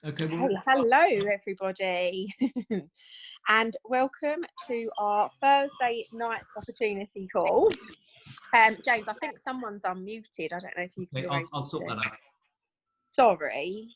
Okay, well, Hello, everybody, and welcome to our Thursday night opportunity call. James, I think someone's unmuted. I don't know if okay, you're able I'll sort to. that out. Sorry.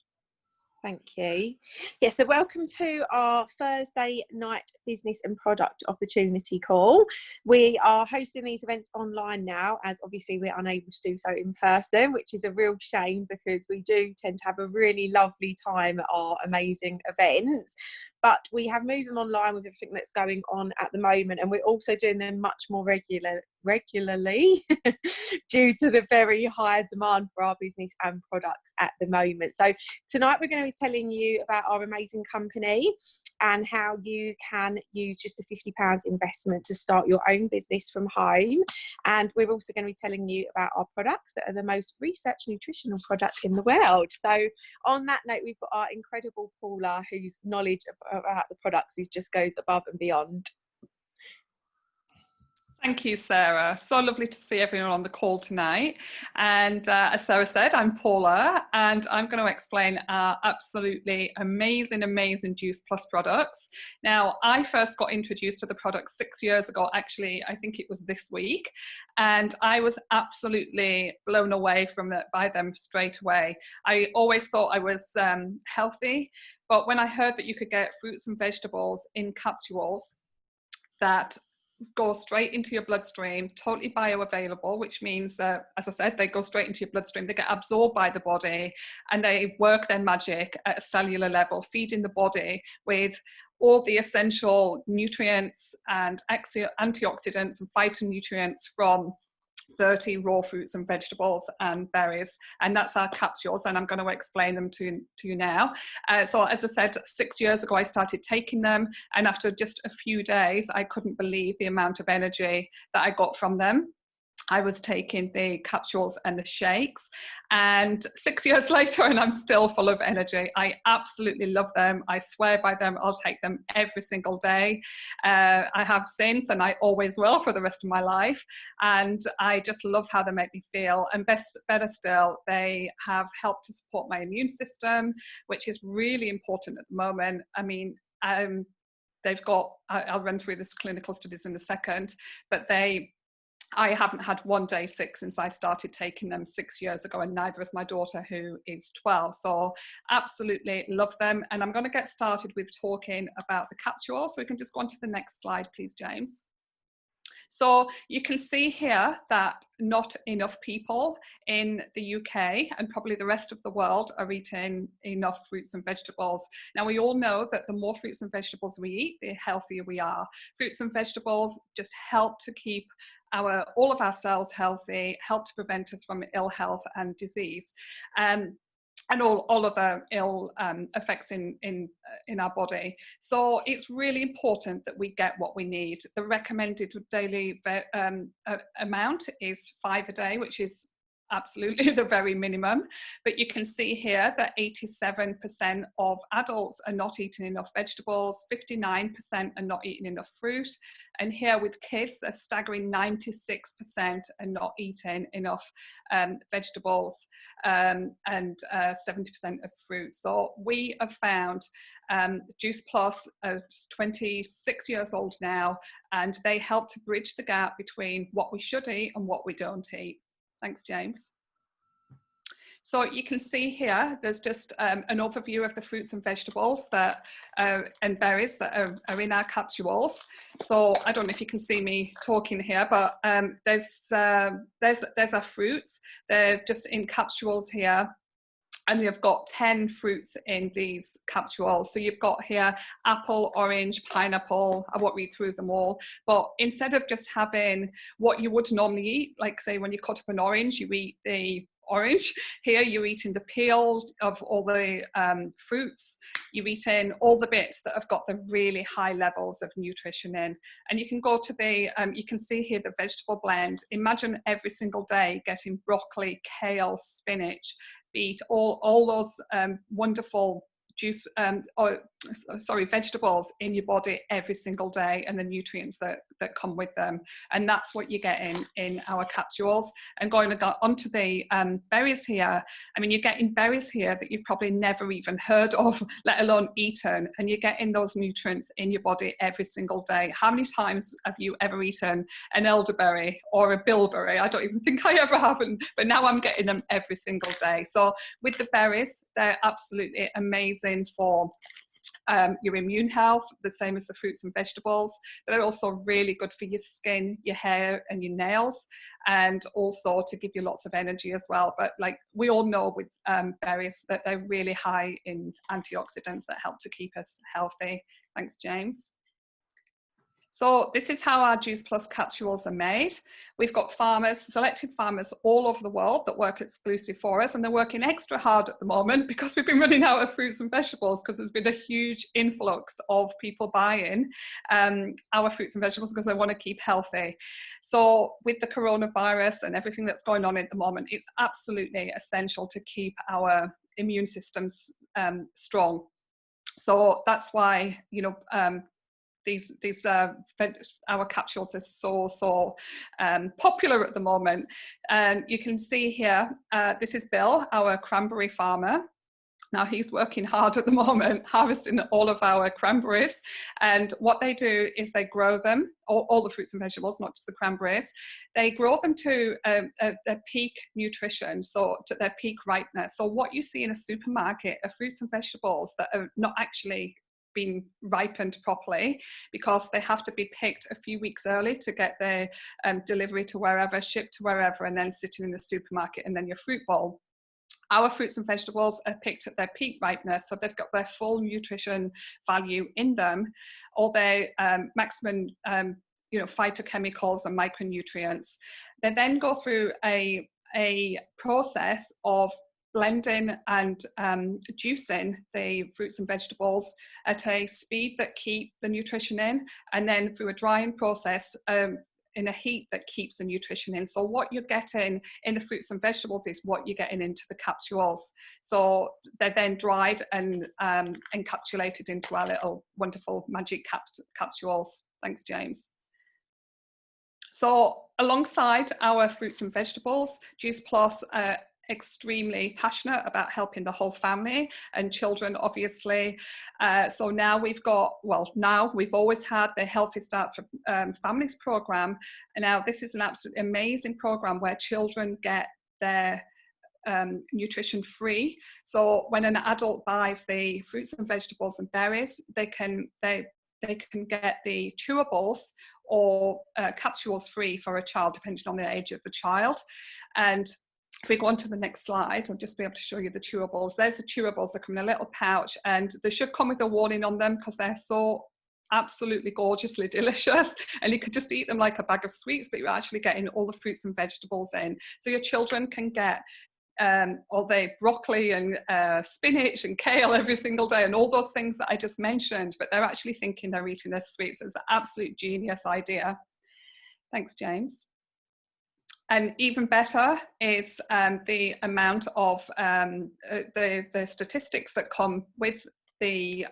Thank you. Yes, so welcome to our Thursday night business and product opportunity call. We are hosting these events online now, as obviously we're unable to do so in person, which is a real shame because we do tend to have a really lovely time at our amazing events. But we have moved them online with everything that's going on at the moment, and we're also doing them much more regularly due to the very high demand for our business and products at the moment. So tonight we're going to be telling you about our amazing company and how you can use just a £50 investment to start your own business from home. And we're also going to be telling you about our products that are the most researched nutritional products in the world. So on that note, we've got our incredible Paula, whose knowledge about the products just goes above and beyond. Thank you, Sarah. So lovely to see everyone on the call tonight. And as Sarah said, I'm Paula, and I'm going to explain our absolutely amazing Juice Plus products. Now, I first got introduced to the products 6 years ago. Actually, I think it was this week. And I was absolutely blown away by them straight away. I always thought I was healthy, but when I heard that you could get fruits and vegetables in capsules that go straight into your bloodstream, totally bioavailable, which means, as I said, they go straight into your bloodstream, they get absorbed by the body, and they work their magic at a cellular level, feeding the body with all the essential nutrients and antioxidants and phytonutrients from 30 raw fruits and vegetables and berries, and that's our capsules, and I'm going to explain them to you now. So as I said, 6 years ago I started taking them, and after just a few days I couldn't believe the amount of energy that I got from them. I was taking the capsules and the shakes, and 6 years later and I'm still full of energy. I absolutely love them. I swear by them. I'll take them every single day. I have since, and I always will for the rest of my life, and I just love how they make me feel. And better still, they have helped to support my immune system, which is really important at the moment. I mean, they've got, I'll run through this clinical studies in a second, but I haven't had one day sick since I started taking them 6 years ago, and neither has my daughter, who is 12. So absolutely love them. And I'm going to get started with talking about the capsules. So we can just go on to the next slide, please, James. So you can see here that not enough people in the UK and probably the rest of the world are eating enough fruits and vegetables. Now, we all know that the more fruits and vegetables we eat, the healthier we are. Fruits and vegetables just help to keep all of our cells healthy, help to prevent us from ill health and disease. And all of the ill effects in our body. So it's really important that we get what we need. The recommended daily amount is 5 a day, which is absolutely the very minimum. But you can see here that 87% of adults are not eating enough vegetables, 59% are not eating enough fruit, and here with kids, a staggering 96% are not eating enough vegetables, and 70% of fruit. So we have found Juice Plus, 26 years old now, and they help to bridge the gap between what we should eat and what we don't eat. Thanks, James. So you can see here, there's just an overview of the fruits and vegetables that and berries that are in our capsules. So I don't know if you can see me talking here, but there's our fruits. They're just in capsules here. And you've got 10 fruits in these capsules. So you've got here apple, orange, pineapple. I won't read through them all. But instead of just having what you would normally eat, like say when you cut up an orange, you eat the orange. Here you're eating the peel of all the fruits. You're eating all the bits that have got the really high levels of nutrition in. And you can go to the, you can see here the vegetable blend. Imagine every single day getting broccoli, kale, spinach, beet, all those wonderful vegetables in your body every single day, and the nutrients that come with them. And that's what you get in our capsules. And going onto the berries here, I mean, you're getting berries here that you've probably never even heard of, let alone eaten, and you're getting those nutrients in your body every single day. How many times have you ever eaten an elderberry or a bilberry? I don't even think I ever haven't, but now I'm getting them every single day. So with the berries, they're absolutely amazing for your immune health, the same as the fruits and vegetables, but they're also really good for your skin, your hair and your nails, and also to give you lots of energy as well. But like we all know with berries that they're really high in antioxidants that help to keep us healthy. Thanks, James. So this is how our Juice Plus capsules are made. We've got farmers, selected farmers all over the world that work exclusive for us, and they're working extra hard at the moment because we've been running out of fruits and vegetables, because there's been a huge influx of people buying our fruits and vegetables because they want to keep healthy. So with the coronavirus and everything that's going on at the moment, it's absolutely essential to keep our immune systems strong. So that's why, you know, our capsules are so popular at the moment. And you can see here, this is Bill, our cranberry farmer. Now he's working hard at the moment, harvesting all of our cranberries. And what they do is they grow them, all the fruits and vegetables, not just the cranberries. They grow them to their peak nutrition, so to their peak ripeness. So what you see in a supermarket are fruits and vegetables that are not actually been ripened properly, because they have to be picked a few weeks early to get their delivery to wherever, shipped to wherever, and then sitting in the supermarket and then your fruit bowl. Our fruits and vegetables are picked at their peak ripeness, so they've got their full nutrition value in them, all their maximum phytochemicals and micronutrients. They then go through a process of blending and juicing the fruits and vegetables at a speed that keep the nutrition in, and then through a drying process in a heat that keeps the nutrition in. So what you're getting in the fruits and vegetables is what you're getting into the capsules. So they're then dried and encapsulated into our little wonderful magic capsules. Thanks, James. So alongside our fruits and vegetables, Juice Plus extremely passionate about helping the whole family and children, obviously. So now we've got, we've always had the Healthy Starts for Families program, and now this is an absolutely amazing program where children get their nutrition free. So when an adult buys the fruits and vegetables and berries, they can get the chewables or capsules free for a child, depending on the age of the child. And if we go on to the next slide, I'll just be able to show you the chewables. There's the chewables that come in a little pouch, and they should come with a warning on them because they're so absolutely gorgeously delicious, and you could just eat them like a bag of sweets, but you're actually getting all the fruits and vegetables in. So your children can get all the broccoli and spinach and kale every single day, and all those things that I just mentioned, but they're actually thinking they're eating their sweets. So it's an absolute genius idea. Thanks, James. And even better is the amount of the statistics that come with the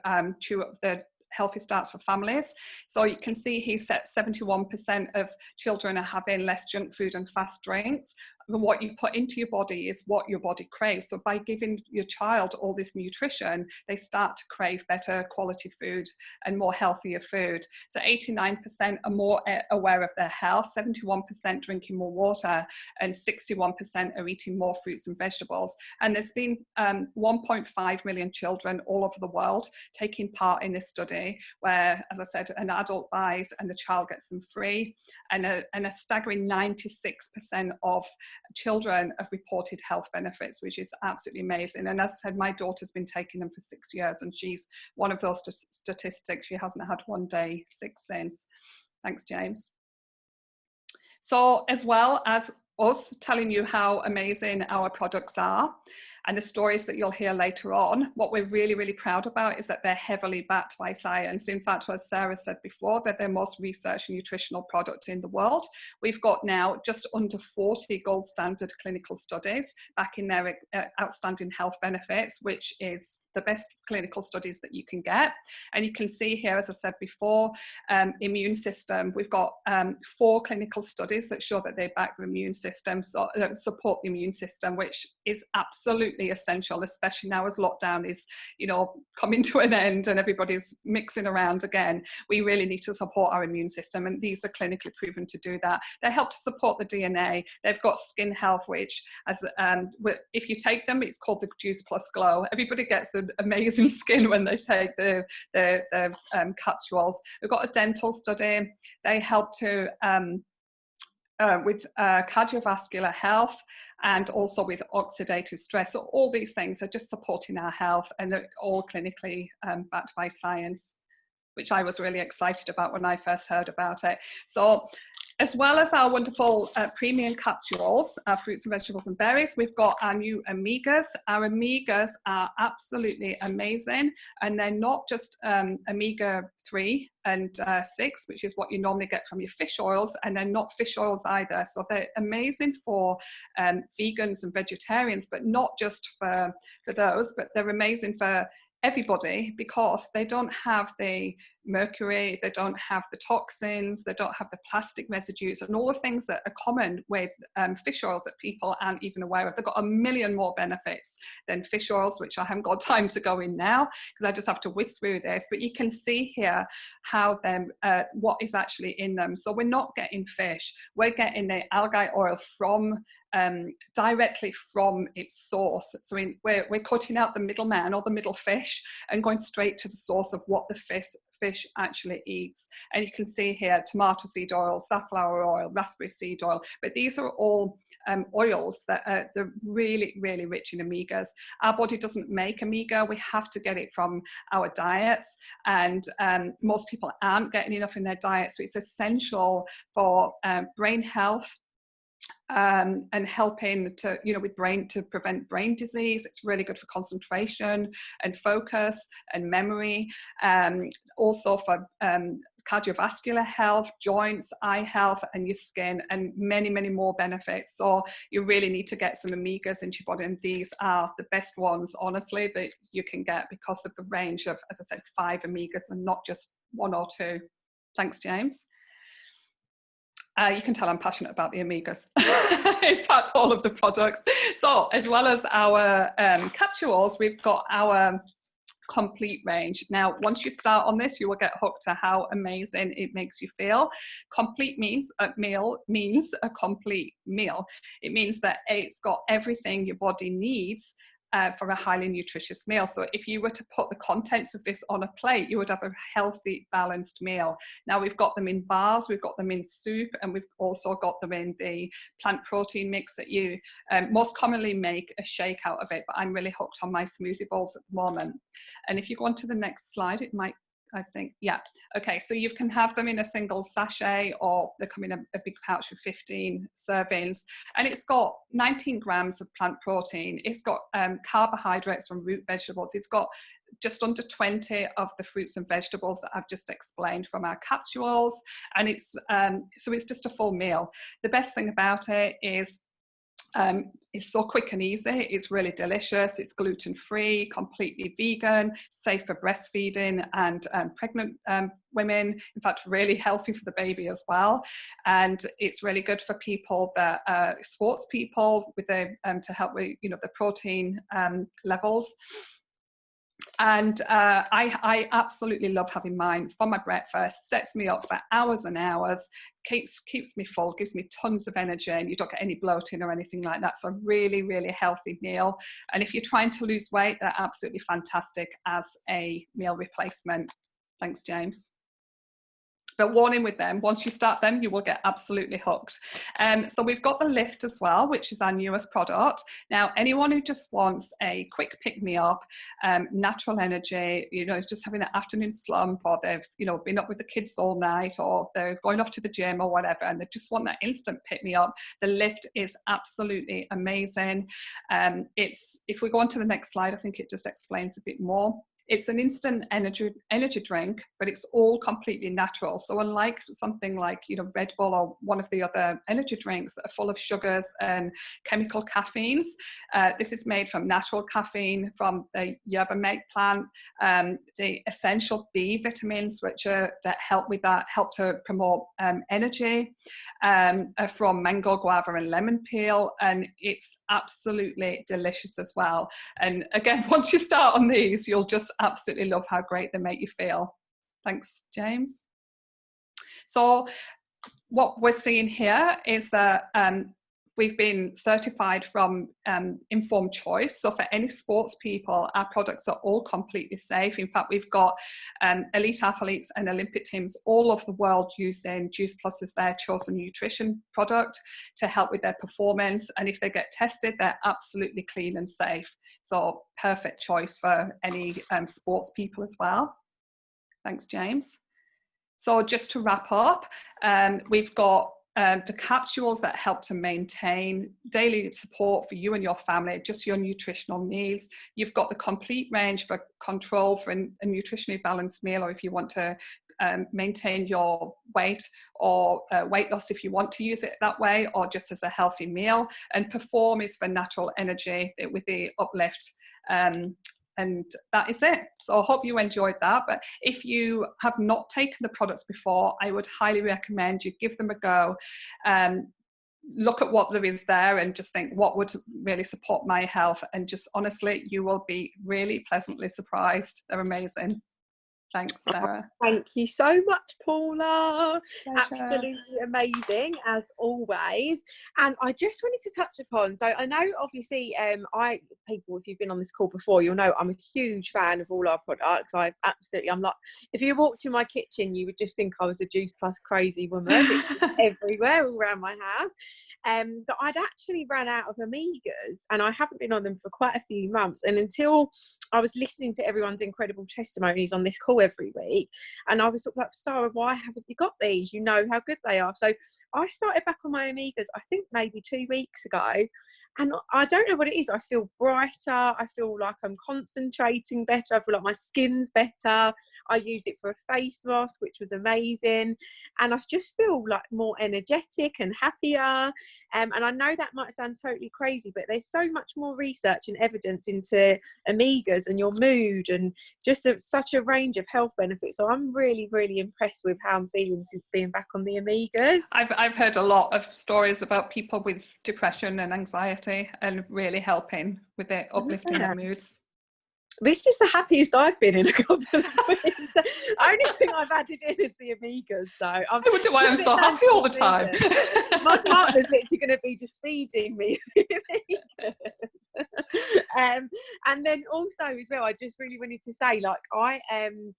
Healthy Starts for Families. So you can see he said 71% of children are having less junk food and fast drinks. What you put into your body is what your body craves. So by giving your child all this nutrition, they start to crave better quality food and more healthier food. So 89% are more aware of their health, 71% drinking more water, and 61% are eating more fruits and vegetables. And there's been 1.5 million children all over the world taking part in this study, where, as I said, an adult buys and the child gets them free, and a staggering 96% of children have reported health benefits, which is absolutely amazing. And as I said, my daughter's been taking them for 6 years, and she's one of those statistics. She hasn't had one day sick since. Thanks, James. So as well as us telling you how amazing our products are, And the stories that you'll hear later on, what we're really, really proud about is that they're heavily backed by science. In fact, as Sara said before, they're the most researched nutritional product in the world. We've got now just under 40 gold standard clinical studies backing their outstanding health benefits, which is the best clinical studies that you can get. And you can see here, as I said before, immune system. We've got 4 clinical studies that show that they back the immune system, so support the immune system, which is absolutely essential, especially now as lockdown is, you know, coming to an end and everybody's mixing around again. We really need to support our immune system, and these are clinically proven to do that. They help to support the DNA. They've got skin health, which, as if you take them, it's called the Juice Plus Glow. Everybody gets an amazing skin when they take the capsules. We've got a dental study. They help to with cardiovascular health and also with oxidative stress. So all these things are just supporting our health, and they're all clinically backed by science, which I was really excited about when I first heard about it. So as well as our wonderful premium capsules, our fruits and vegetables and berries, we've got our new omegas. Our omegas are absolutely amazing, and they're not just omega-3 and 6, which is what you normally get from your fish oils, and they're not fish oils either. So they're amazing for vegans and vegetarians, but not just for those, but they're amazing for everybody, because they don't have the mercury, they don't have the toxins, they don't have the plastic residues and all the things that are common with fish oils that people aren't even aware of. They've got a million more benefits than fish oils, which I haven't got time to go in now because I just have to whisk through this, but you can see here how what is actually in them. So we're not getting fish, we're getting the algae oil from directly from its source. So we're cutting out the middleman or the middle fish and going straight to the source of what the fish actually eats. And you can see here tomato seed oil, safflower oil, raspberry seed oil, but these are all oils that they're really, really rich in omegas. Our body doesn't make omega, we have to get it from our diets, and most people aren't getting enough in their diet, so it's essential for brain health, and helping to, with to prevent brain disease. It's really good for concentration and focus and memory, also for cardiovascular health, joints, eye health, and your skin, and many, many more benefits. So you really need to get some omegas into your body, and these are the best ones, honestly, that you can get because of the range of, as I said, 5 omegas and not just 1 or 2. Thanks, James. You can tell I'm passionate about the omegas. In fact, all of the products. So as well as our capsules, we've got our complete range. Now, once you start on this, you will get hooked to how amazing it makes you feel. Complete means a complete meal. It means that it's got everything your body needs for a highly nutritious meal. So if you were to put the contents of this on a plate, you would have a healthy, balanced meal. Now we've got them in bars, we've got them in soup, and we've also got them in the plant protein mix that you most commonly make a shake out of it, but I'm really hooked on my smoothie bowls at the moment. And if you go on to the next slide, it might, I think, yeah. Okay, so you can have them in a single sachet, or they come in a big pouch with 15 servings. And it's got 19 grams of plant protein. It's got carbohydrates from root vegetables. It's got just under 20 of the fruits and vegetables that I've just explained from our capsules. And it's so it's just a full meal. The best thing about it is it's so quick and easy. It's really delicious. It's gluten-free, completely vegan, safe for breastfeeding and pregnant women. In fact, really healthy for the baby as well. And it's really good for people that sports people with the to help with the protein levels. And I absolutely love having mine for my breakfast. Sets me up for hours and hours, keeps me full, gives me tons of energy, and you don't get any bloating or anything like that. So really, really healthy meal. And if you're trying to lose weight, they're absolutely fantastic as a meal replacement. Thanks, James. But warning with them, once you start them, you will get absolutely hooked. So we've got the Lift as well, which is our newest product. Now, anyone who just wants a quick pick-me-up, natural energy, you know, just having an afternoon slump, or they've, you know, been up with the kids all night, or they're going off to the gym or whatever, and they just want that instant pick-me-up, the Lift is absolutely amazing. If we go on to the next slide, I think it just explains a bit more. It's an instant energy drink, but it's all completely natural. So unlike something like, you know, Red Bull or one of the other energy drinks that are full of sugars and chemical caffeines, this is made from natural caffeine from the yerba mate plant, the essential B vitamins, which are that help with that, help to promote energy, from mango, guava, and lemon peel, and it's absolutely delicious as well. And again, once you start on these, you'll just absolutely love how great they make you feel. Thanks, James. So what we're seeing here is that we've been certified from Informed Choice. So for any sports people, our products are all completely safe. In fact, we've got elite athletes and Olympic teams all over the world using Juice Plus as their chosen nutrition product to help with their performance. And if they get tested, they're absolutely clean and safe. So perfect choice for any sports people as well. Thanks, James. So just to wrap up, we've got the capsules that help to maintain daily support for you and your family, just your nutritional needs. You've got the complete range for control for a nutritionally balanced meal, or if you want to maintain your weight, or weight loss if you want to use it that way, or just as a healthy meal. And Perform is for natural energy with the uplift. And that is it. So I hope you enjoyed that. But if you have not taken the products before, I would highly recommend you give them a go. Look at what there is there and just think, what would really support my health? And just honestly, you will be really pleasantly surprised. They're amazing. Thanks, Sarah. Thank you so much, Paula. Pleasure. Absolutely amazing, as always. And I just wanted to touch upon, so I know obviously people, if you've been on this call before, you'll know I'm a huge fan of all our products. I'm like, if you walked in my kitchen, you would just think I was a Juice Plus crazy woman. It's everywhere, all around my house. But I'd actually ran out of Omegas, and I haven't been on them for quite a few months. And until I was listening to everyone's incredible testimonies on this call every week, and I was sort of like, Sara, why haven't you got these? You know how good they are. So I started back on my Omegas, I think maybe 2 weeks ago. And I don't know what it is. I feel brighter. I feel like I'm concentrating better. I feel like my skin's better. I used it for a face mask, which was amazing. And I just feel like more energetic and happier. And I know that might sound totally crazy, but there's so much more research and evidence into Omegas and your mood and just such a range of health benefits. So I'm really, really impressed with how I'm feeling since being back on the Omegas. I've heard a lot of stories about people with depression and anxiety, and really helping with it, uplifting their moods. This is the happiest I've been in a couple of weeks. The only thing I've added in is the Omegas, so I wonder why I'm so happy all the time. My partner's literally going to be just feeding me the Omegas. And then also as well, I just really wanted to say, like, I'm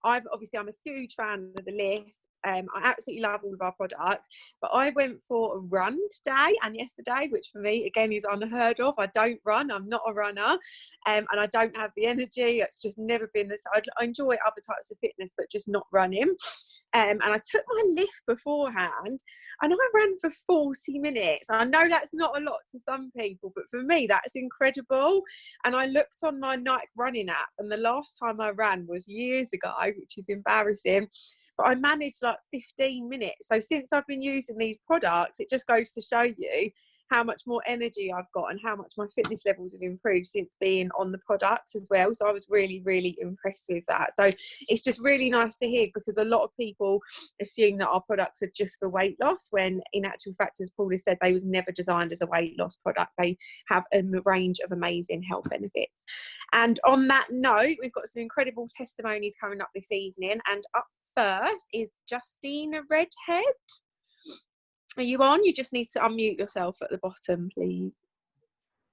a huge fan of the Lift. I absolutely love all of our products, but I went for a run today and yesterday, which for me again is unheard of. I don't run, I'm not a runner, and I don't have the energy. It's just never been this. I enjoy other types of fitness, but just not running. And I took my Lift beforehand, and I ran for 40 minutes. I know that's not a lot to some people, but for me that's incredible. And I looked on my Nike running app, and the last time I ran was years ago, which is embarrassing. But I managed like 15 minutes. So since I've been using these products, it just goes to show you how much more energy I've got and how much my fitness levels have improved since being on the products as well. So I was really, really impressed with that. So it's just really nice to hear, because a lot of people assume that our products are just for weight loss, when in actual fact, as Paula said, they was never designed as a weight loss product. They have a range of amazing health benefits. And on that note, we've got some incredible testimonies coming up this evening. And up first is Justyna Redhead. Are you on? You just need to unmute yourself at the bottom, please.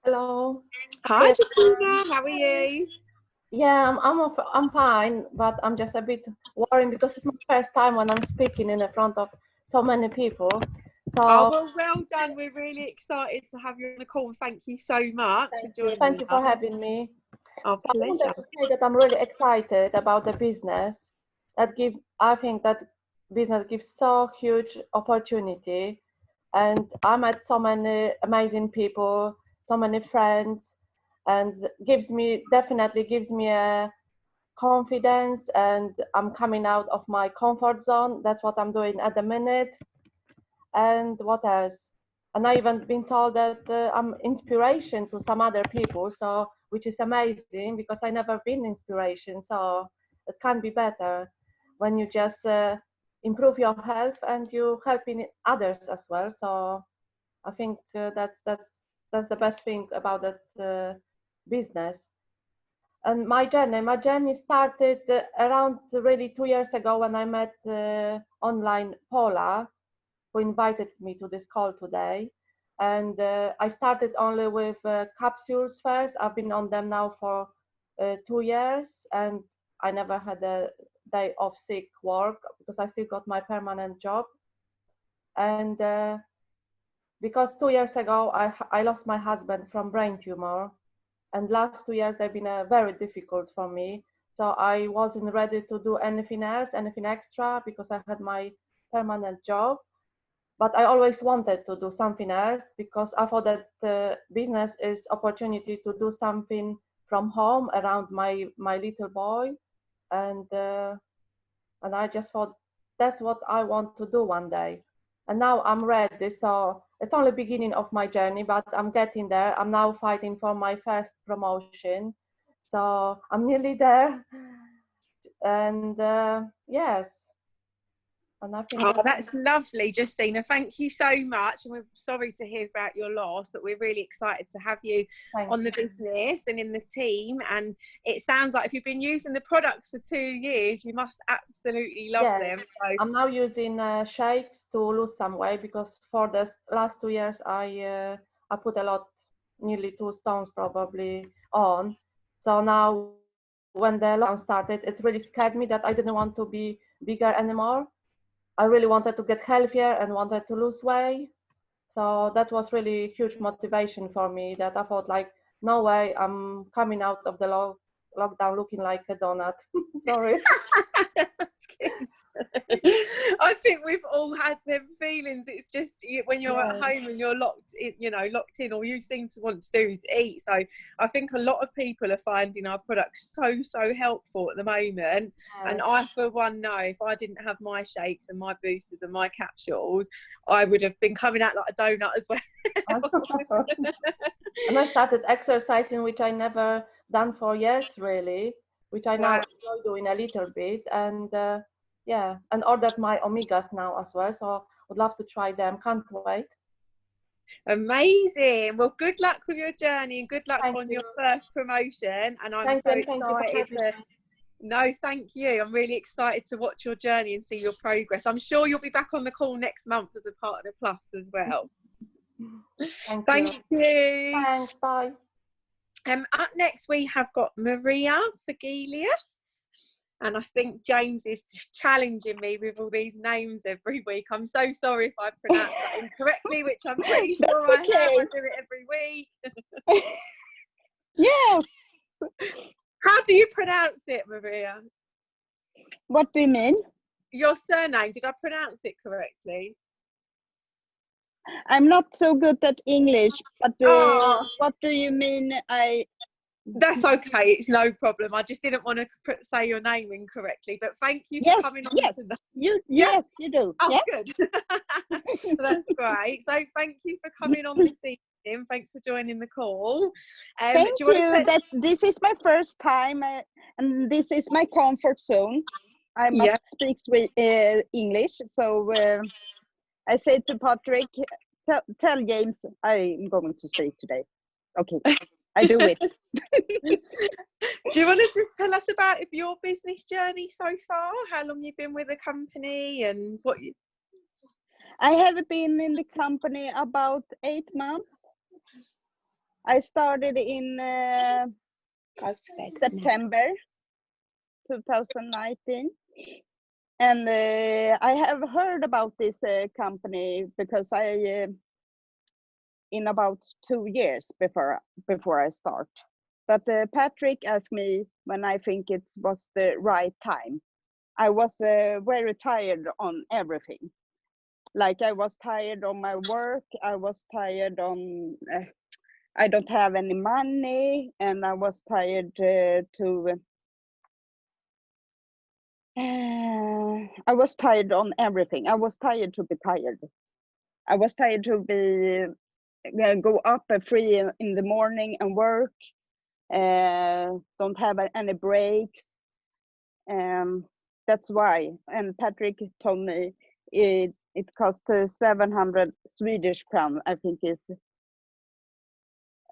Hello. Hi, Justyna. How are you? Yeah, I'm fine, but I'm just a bit worried because it's my first time when I'm speaking in the front of so many people. Oh, So well done. We're really excited to have you on the call. Thank you so much for thank joining you for us. having me. Our So I wanted pleasure. to say that I'm really excited about the business. I think that business gives so huge opportunity, and I met so many amazing people, so many friends, and definitely gives me a confidence, and I'm coming out of my comfort zone. That's what I'm doing at the minute. And what else? And I even been told that I'm inspiration to some other people, so which is amazing because I never been inspiration. So it can be better when you just improve your health and you helping others as well. So I think that's the best thing about that business. And my journey started around really 2 years ago when I met online Paula, who invited me to this call today. And I started only with capsules first. I've been on them now for 2 years, and I never had a day off sick work because I still got my permanent job. And because 2 years ago I lost my husband from brain tumor, and last 2 years they've been very difficult for me. So I wasn't ready to do anything else, anything extra, because I had my permanent job. But I always wanted to do something else because I thought that business is opportunity to do something from home around my little boy, and I just thought that's what I want to do one day. And now I'm ready. So it's only beginning of my journey, but I'm getting there. I'm now fighting for my first promotion. So I'm nearly there. And yes, and I think Oh, that's lovely, Justyna. Thank you so much. And we're sorry to hear about your loss, but we're really excited to have you thanks. on the business and in the team. And it sounds like if you've been using the products for 2 years, you must absolutely love them. So I'm now using shakes to lose some weight because for the last 2 years I put a lot, nearly 2 stones probably on. So now when the lockdown started, it really scared me that I didn't want to be bigger anymore. I really wanted to get healthier and wanted to lose weight. So that was really huge motivation for me, that I thought like, no way, I'm coming out of the lockdown looking like a donut. Sorry. I think we've all had them feelings. It's just when you're at home and you're locked in, all you seem to want to do is eat. So I think a lot of people are finding our products so helpful at the moment. And I, for one, know if I didn't have my shakes and my boosters and my capsules, I would have been coming out like a donut as well. And I started exercising, which I never done for years really, which I now enjoy doing a little bit. And and ordered my omegas now as well, so would love to try them. Can't wait. Amazing. Well, good luck with your journey and good luck on your first promotion. And I'm so excited to no, thank you. I'm really excited to watch your journey and see your progress. I'm sure you'll be back on the call next month as a Partner Plus as well. Thank you. Thanks, bye. Up next we have got Maria Fogelius. And I think James is challenging me with all these names every week. I'm so sorry if I pronounce that incorrectly, which I'm pretty sure I have. I do it every week. Yes. How do you pronounce it, Maria? What do you mean? Your surname. Did I pronounce it correctly? I'm not so good at English, but what do you mean? That's okay. It's no problem. I just didn't want to say your name incorrectly. But thank you for coming on. Yes, yes, you do. Oh, good. That's great. So thank you for coming on this evening. Thanks for joining the call. Thank you. That this is my first time, and this is my comfort zone. I must speak English, so I said to Patrick, tell James I'm going to speak today. Okay, I do it. Do you want to just tell us about your business journey so far? How long you've been with the company and what you... I have been in the company about 8 months. I started in Go to bed. September 2019. And I have heard about this company because in about 2 years before I start. But Patrick asked me when I think it was the right time. I was very tired on everything. Like I was tired on my work. I was tired on, I don't have any money, and I was tired I was tired on everything. I was tired to be tired. I was tired to be go up at 3 in the morning and work. Don't have any breaks. That's why. And Patrick told me it costs 700 Swedish crown. I think it's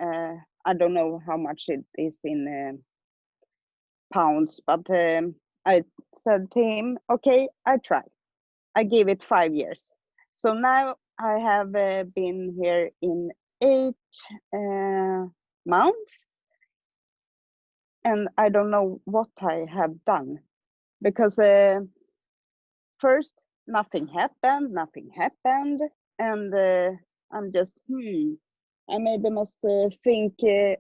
I don't know how much it is in pounds, but I said to him, okay, I try. I give it 5 years. So now I have been here in 8 months, and I don't know what I have done, because first nothing happened, and I'm just I maybe must think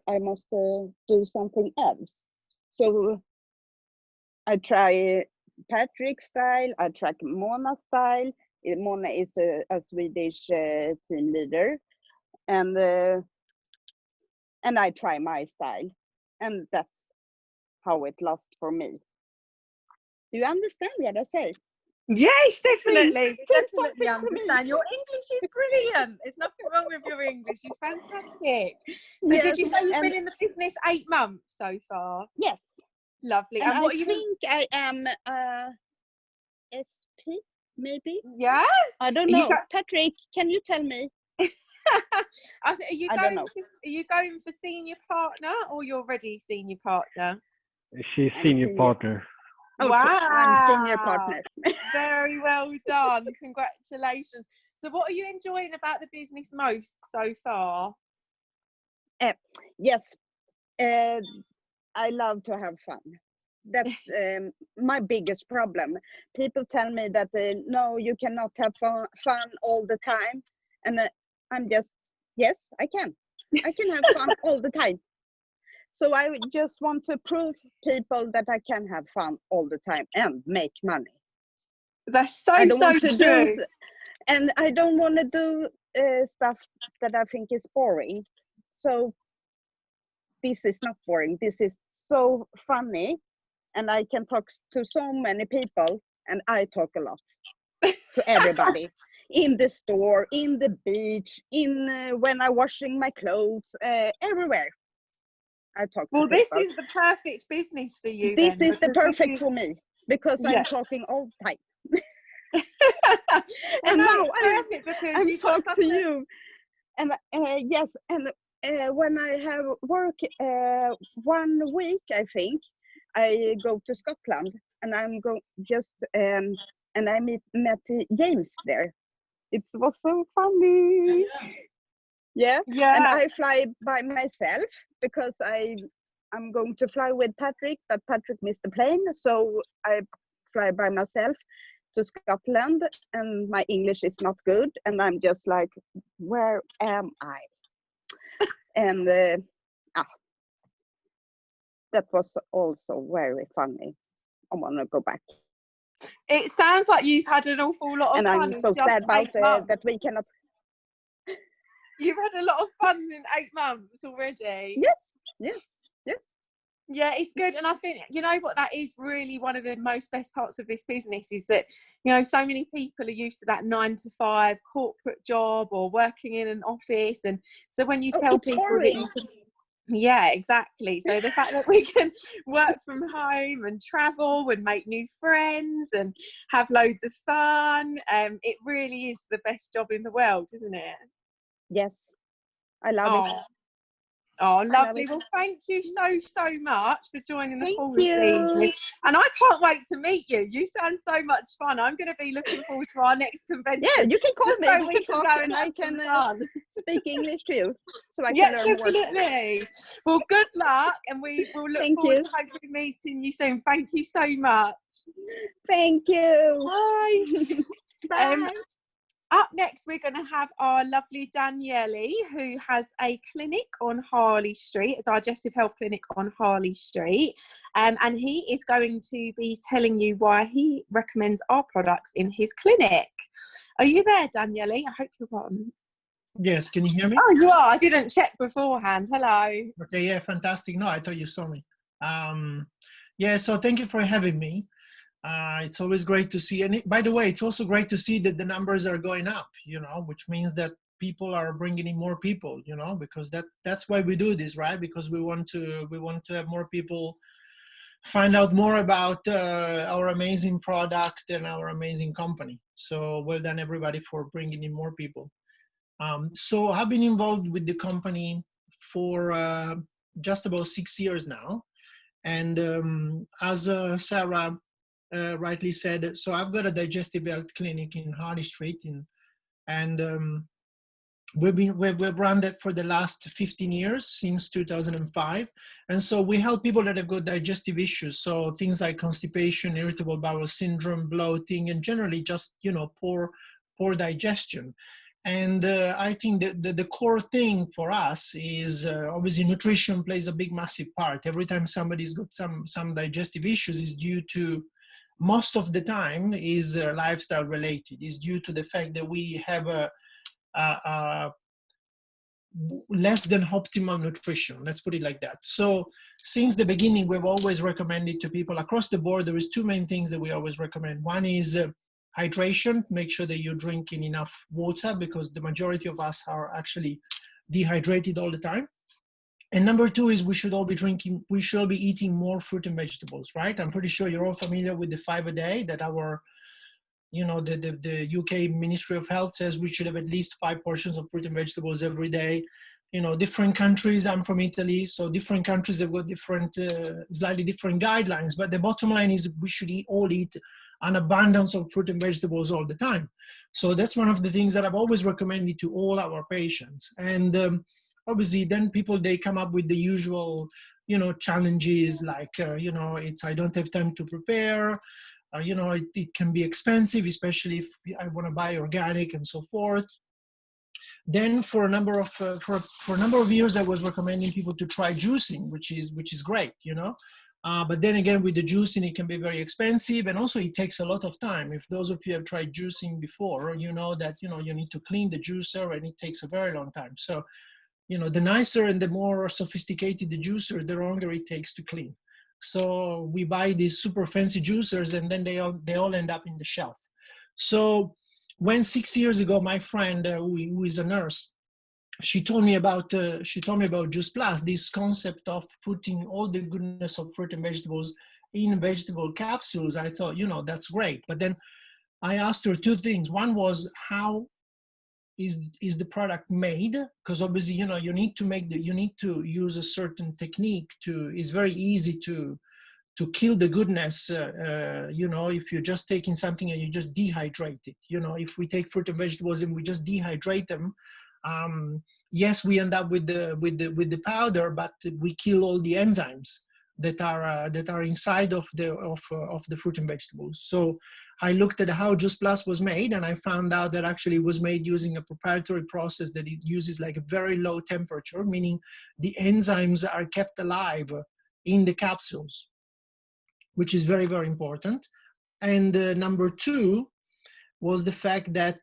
I must do something else. So I try Patrick's style, I try Mona's style. Mona is a Swedish team leader, and I try my style, and that's how it lost for me. Do you understand what I say? Yes, definitely. Definitely understand. Your English is brilliant. There's nothing wrong with your English. It's fantastic. So Yes, did you say you've been in the business 8 months so far? Yes. Lovely. And what I are you think I am SP, maybe? Yeah? I don't know. Patrick, can you tell me? Are you going for senior partner, or you're already senior partner? She's senior partner. Okay, wow. I'm senior partner. Very well done. Congratulations. So what are you enjoying about the business most so far? Yes, I love to have fun. That's my biggest problem. People tell me that no, you cannot have fun all the time, and I'm just, yes, I can have fun all the time. So I just want to prove people that I can have fun all the time and make money. That's so true. And I don't want to do stuff that I think is boring. So this is not boring. This is so funny, and I can talk to so many people, and I talk a lot to everybody. In the store, in the beach, when I'm washing my clothes, everywhere. I talk to people. This is the perfect business for you. This is the perfect for me, because I'm talking all the time. And now I'm talking to you. And yes, and when I have work 1 week, I think, I go to Scotland, and I'm and I met James there. It was so funny. Yeah. And I fly by myself because I'm going to fly with Patrick, but Patrick missed the plane, so I fly by myself to Scotland, and my English is not good, and I'm just like, where am I? And that was also very funny. I want to go back. It sounds like you've had an awful lot of fun. And I'm so sad about that we cannot. You've had a lot of fun in 8 months already. Yeah, it's good. And I think, you know what, that is really one of the most best parts of this business, is that, you know, so many people are used to that 9 to 5 corporate job or working in an office. And so when you tell people that yeah, exactly. So the fact that we can work from home and travel and make new friends and have loads of fun, it really is the best job in the world, isn't it? Yes, I love it. Oh, I love lovely. it. Well, thank you so much for joining the Thank call this you. evening. And I can't wait to meet you. You sound so much fun. I'm going to be looking forward to our next convention. Yeah, you can call just me. so We we can can talk, go and and I have some can fun. speak English too, so I Yeah, can learn more. definitely. Well, good luck, and we will look Thank forward you. to hopefully meeting you soon. Thank you so much. Thank you. Bye. Bye. Up next, we're going to have our lovely Daniele, who has a clinic on Harley Street, a digestive health clinic on Harley Street. And he is going to be telling you why he recommends our products in his clinic. Are you there, Daniele? I hope you're on. Yes, can you hear me? Oh, you are. I didn't check beforehand. Hello. Okay, yeah, fantastic. No, I thought you saw me. Yeah, so thank you for having me. It's always great to see. And by the way, it's also great to see that the numbers are going up, you know, which means that people are bringing in more people, you know, because that's why we do this, right? Because we want to have more people find out more about our amazing product and our amazing company. So well done, everybody, for bringing in more people. So I've been involved with the company for just about 6 years now. And as Sara rightly said, so I've got a digestive health clinic in Harley Street, and we've run that for the last 15 years, since 2005. And so we help people that have got digestive issues, so things like constipation, irritable bowel syndrome, bloating, and generally just, you know, poor digestion. And I think that the core thing for us is obviously nutrition plays a big, massive part. Every time somebody's got some digestive issues, is due to, most of the time, is lifestyle related. Is due to the fact that we have a less than optimal nutrition. Let's put it like that. So since the beginning, we've always recommended to people across the board, there is two main things that we always recommend. One is hydration. Make sure that you're drinking enough water, because the majority of us are actually dehydrated all the time. And number two is we should all be eating more fruit and vegetables, right? I'm pretty sure you're all familiar with the 5 a day that our, you know, the UK Ministry of Health says we should have at least 5 portions of fruit and vegetables every day. You know, different countries, I'm from Italy, so different countries have got different, slightly different guidelines, but the bottom line is we should all eat an abundance of fruit and vegetables all the time. So that's one of the things that I've always recommended to all our patients. And obviously then people, they come up with the usual, you know, challenges like, you know, I don't have time to prepare, you know, it can be expensive, especially if I want to buy organic and so forth. Then for a number of years, I was recommending people to try juicing, which is great, you know. But then again, with the juicing, it can be very expensive, and also it takes a lot of time. If those of you have tried juicing before, you know that, you know, you need to clean the juicer, and it takes a very long time. So, you know, the nicer and the more sophisticated the juicer, the longer it takes to clean. So we buy these super fancy juicers, and then they all end up in the shelf. So when 6 years ago, my friend who is a nurse, she told me about Juice Plus, this concept of putting all the goodness of fruit and vegetables in vegetable capsules. I thought, you know, that's great. But then I asked her two things. One was, how is the product made? Because obviously, you know, you need to use a certain technique it's very easy to kill the goodness, you know, if you're just taking something and you just dehydrate it. You know, if we take fruit and vegetables and we just dehydrate them, yes, we end up with the powder, but we kill all the enzymes that are inside of the fruit and vegetables. So I looked at how Juice Plus was made, and I found out that actually it was made using a proprietary process that it uses like a very low temperature, meaning the enzymes are kept alive in the capsules, which is very, very important. And number two was the fact that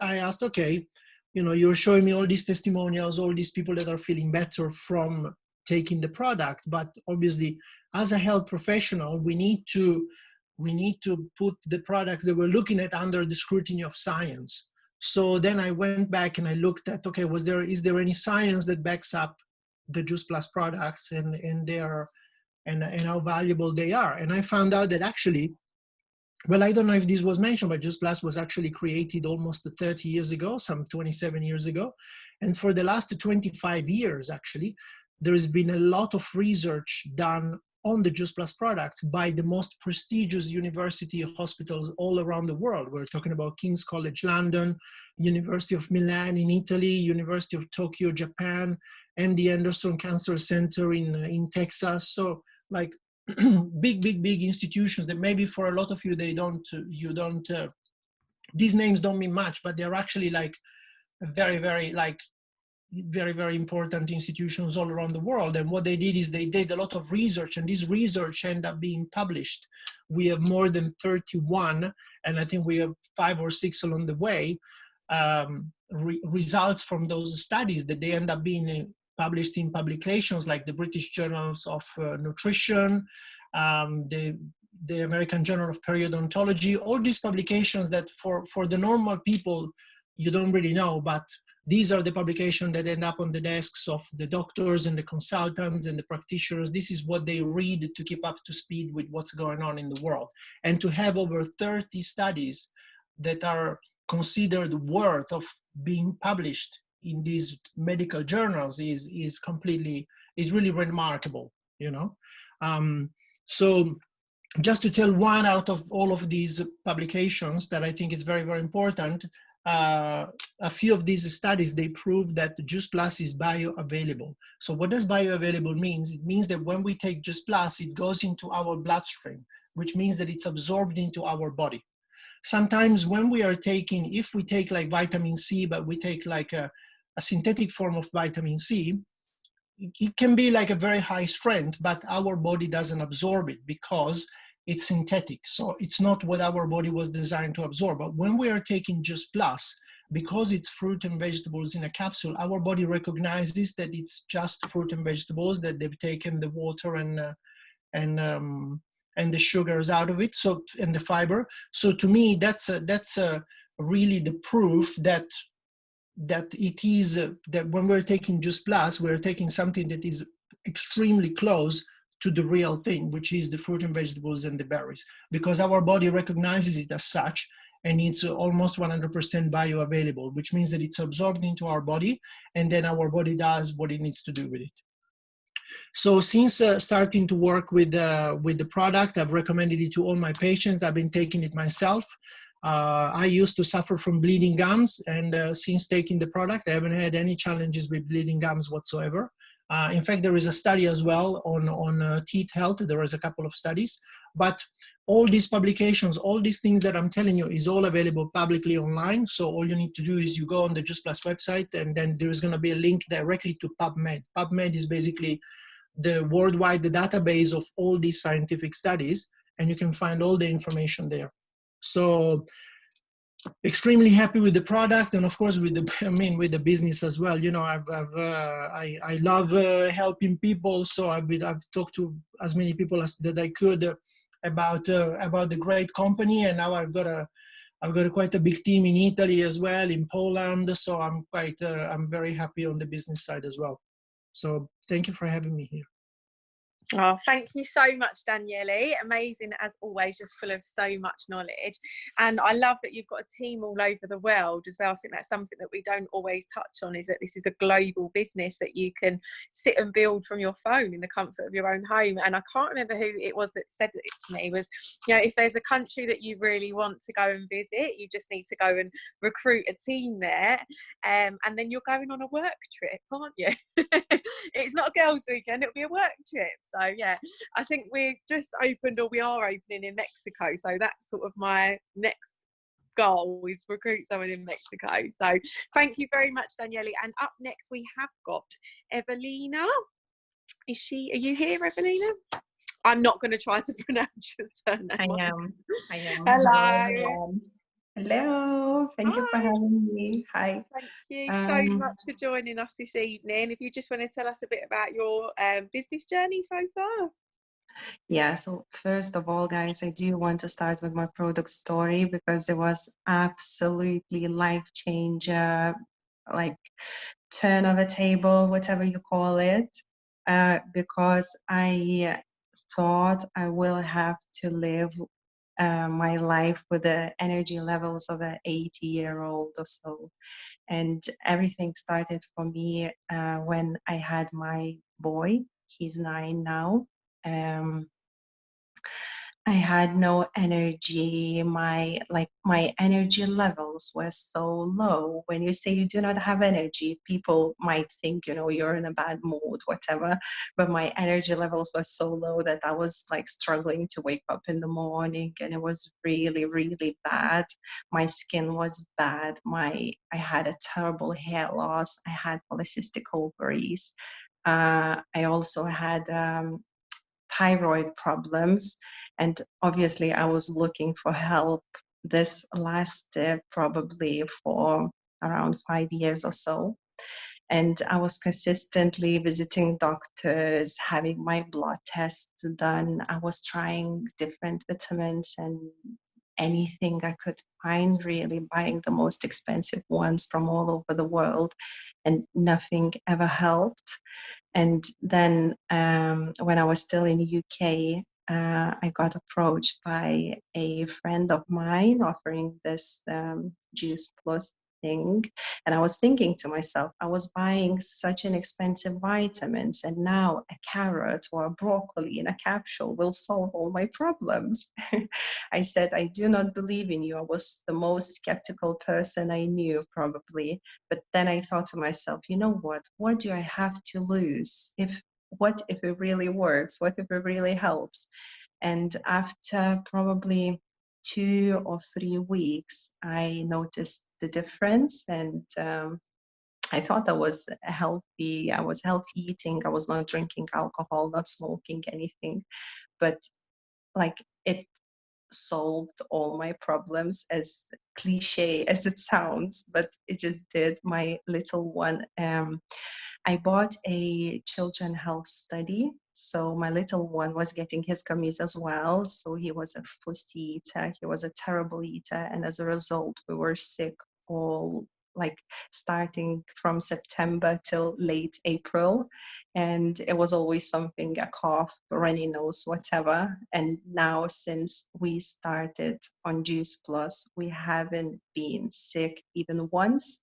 I asked, okay, you know, you're showing me all these testimonials, all these people that are feeling better from taking the product, but obviously as a health professional, we need to put the products that we're looking at under the scrutiny of science. So then I went back and I looked at, okay, is there any science that backs up the Juice Plus products and how valuable they are? And I found out that actually well, I don't know if this was mentioned, but Just Plus was actually created almost 30 years ago, some 27 years ago. And for the last 25 years, actually, there has been a lot of research done on the Just Plus products by the most prestigious university hospitals all around the world. We're talking about King's College London, University of Milan in Italy, University of Tokyo, Japan, MD Anderson Cancer Center in Texas. So like big institutions that maybe for a lot of you, these names don't mean much, but they're actually like very important institutions all around the world. And what they did is they did a lot of research, and this research ended up being published. We have more than 31, and I think we have 5 or 6 along the way, results from those studies that they end up being published in publications like the British Journals of Nutrition, the American Journal of Periodontology, all these publications that for the normal people, you don't really know, but these are the publications that end up on the desks of the doctors and the consultants and the practitioners. This is what they read to keep up to speed with what's going on in the world. And to have over 30 studies that are considered worth of being published in these medical journals is really remarkable, you know. So just to tell one out of all of these publications that I think is very, very important, a few of these studies, they prove that Just Plus is bioavailable. So what does bioavailable means? It means that when we take Just Plus, it goes into our bloodstream, which means that it's absorbed into our body. Sometimes when we are taking, if we take like vitamin C, but we take like a synthetic form of vitamin C, it can be like a very high strength, but our body doesn't absorb it because it's synthetic. So it's not what our body was designed to absorb. But when we are taking Just Plus, because it's fruit and vegetables in a capsule, our body recognizes that it's just fruit and vegetables, that they've taken the water and the sugars out of it, so, and the fiber. So to me, that's really the proof that it is that when we're taking Just Plus, we're taking something that is extremely close to the real thing, which is the fruit and vegetables and the berries, because our body recognizes it as such, and it's almost 100% bioavailable, which means that it's absorbed into our body, and then our body does what it needs to do with it. So since starting to work with the product, I've recommended it to all my patients. I've been taking it myself. I used to suffer from bleeding gums, and since taking the product, I haven't had any challenges with bleeding gums whatsoever. In fact, there is a study as well on teeth health. There is a couple of studies, but all these publications, all these things that I'm telling you is all available publicly online. So all you need to do is you go on the Just Plus website, and then there's going to be a link directly to PubMed. PubMed is basically the worldwide database of all these scientific studies, and you can find all the information there. So extremely happy with the product, and of course with the business as well. You know, I love helping people, so I've talked to as many people as that I could about the great company, and now I've got quite a big team in Italy as well, in Poland. So I'm very happy on the business side as well. So thank you for having me here. Oh, thank you so much, Daniele. Amazing as always, just full of so much knowledge. And I love that you've got a team all over the world as well. I think that's something that we don't always touch on, is that this is a global business that you can sit and build from your phone in the comfort of your own home. And I can't remember who it was that said it to me, was, you know, if there's a country that you really want to go and visit, you just need to go and recruit a team there. And then you're going on a work trip, aren't you? It's not a girls' weekend, it'll be a work trip. So yeah, I think we are opening in Mexico. So that's sort of my next goal, is recruit someone in Mexico. So thank you very much, Daniele. And up next we have got Evelina. Are you here, Evelina? I'm not going to try to pronounce your surname. I am. Hello. Hello. Thank you for having me. Hi. Thank you so much for joining us this evening. If you just want to tell us a bit about your business journey so far. Yeah, so first of all, guys, I do want to start with my product story, because it was absolutely life-changer, like turn of a table, whatever you call it, because I thought I will have to live my life with the energy levels of an 80-year-old or so. And everything started for me when I had my boy. He's 9 now. I had no energy. My energy levels were so low. When you say you do not have energy, people might think, you know, you're in a bad mood, whatever. But my energy levels were so low that I was like struggling to wake up in the morning, and it was really, really bad. My skin was bad. I had a terrible hair loss. I had polycystic ovaries. I also had thyroid problems, and obviously I was looking for help. This lasted probably for around 5 years or so, and I was consistently visiting doctors, having my blood tests done. I was trying different vitamins and anything I could find, really buying the most expensive ones from all over the world, and nothing ever helped. And then when I was still in the UK, I got approached by a friend of mine offering this Juice Plus thing. And I was thinking to myself, I was buying such inexpensive vitamins, and now a carrot or a broccoli in a capsule will solve all my problems. I said, I do not believe in you. I was the most skeptical person I knew, probably. But then I thought to myself, you know what? What do I have to lose? What if it really works? What if it really helps? And after probably 2 or 3 weeks, I noticed the difference, and I thought I was healthy. I was healthy eating. I was not drinking alcohol, not smoking anything, but like it solved all my problems, as cliche as it sounds, but it just did. My little one, I bought a children health study. So my little one was getting his gummies as well. So he was a fussy eater. He was a terrible eater. And as a result, we were sick all, like, starting from September till late April. And it was always something, a cough, runny nose, whatever. And now, since we started on Juice Plus, we haven't been sick even once.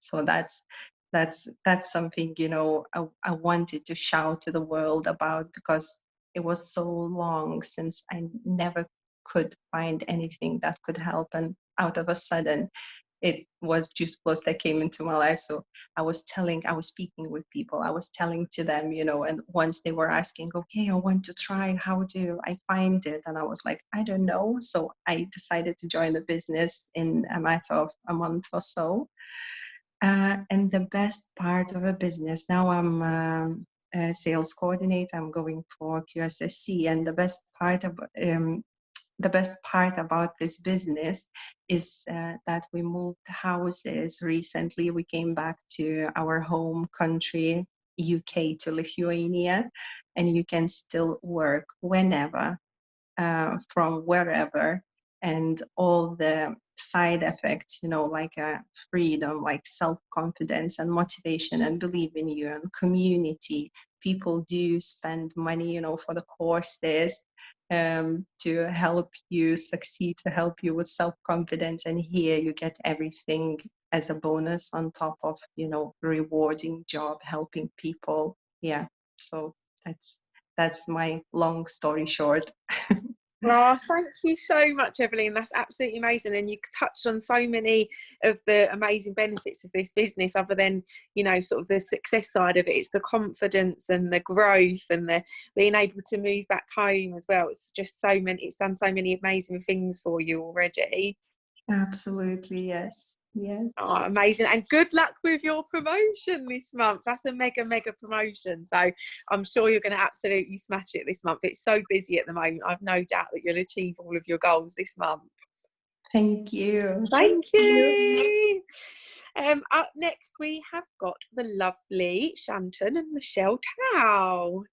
So that's something, you know, I wanted to shout to the world about, because it was so long since I never could find anything that could help, and out of a sudden it was Juice Plus that came into my life. So I was speaking with people, I was telling to them, you know, and once they were asking, okay, I want to try, how do I find it? And I was like, I don't know. So I decided to join the business in a matter of a month or so. And the best part of a business, now I'm a sales coordinator, I'm going for QSSC, and the best part about this business is that we moved houses recently. We came back to our home country, UK, to Lithuania, and you can still work whenever, from wherever, and all the side effects, you know, like freedom, like self-confidence and motivation and believe in you and community. People do spend money, you know, for the courses, to help you succeed, to help you with self-confidence, and here you get everything as a bonus on top of, you know, rewarding job, helping people. Yeah, so that's my long story short. Oh, thank you so much, Evelina. That's absolutely amazing. And you touched on so many of the amazing benefits of this business, other than, you know, sort of the success side of it. It's the confidence and the growth and the being able to move back home as well. It's just it's done so many amazing things for you already. Absolutely, yes. Yes. Oh, amazing. And good luck with your promotion this month. That's a mega promotion. So I'm sure you're going to absolutely smash it this month. It's so busy at the moment. I've no doubt that you'll achieve all of your goals this month. Thank you. Thank you. Up next, we have got the lovely Shanton and Michelle Towle.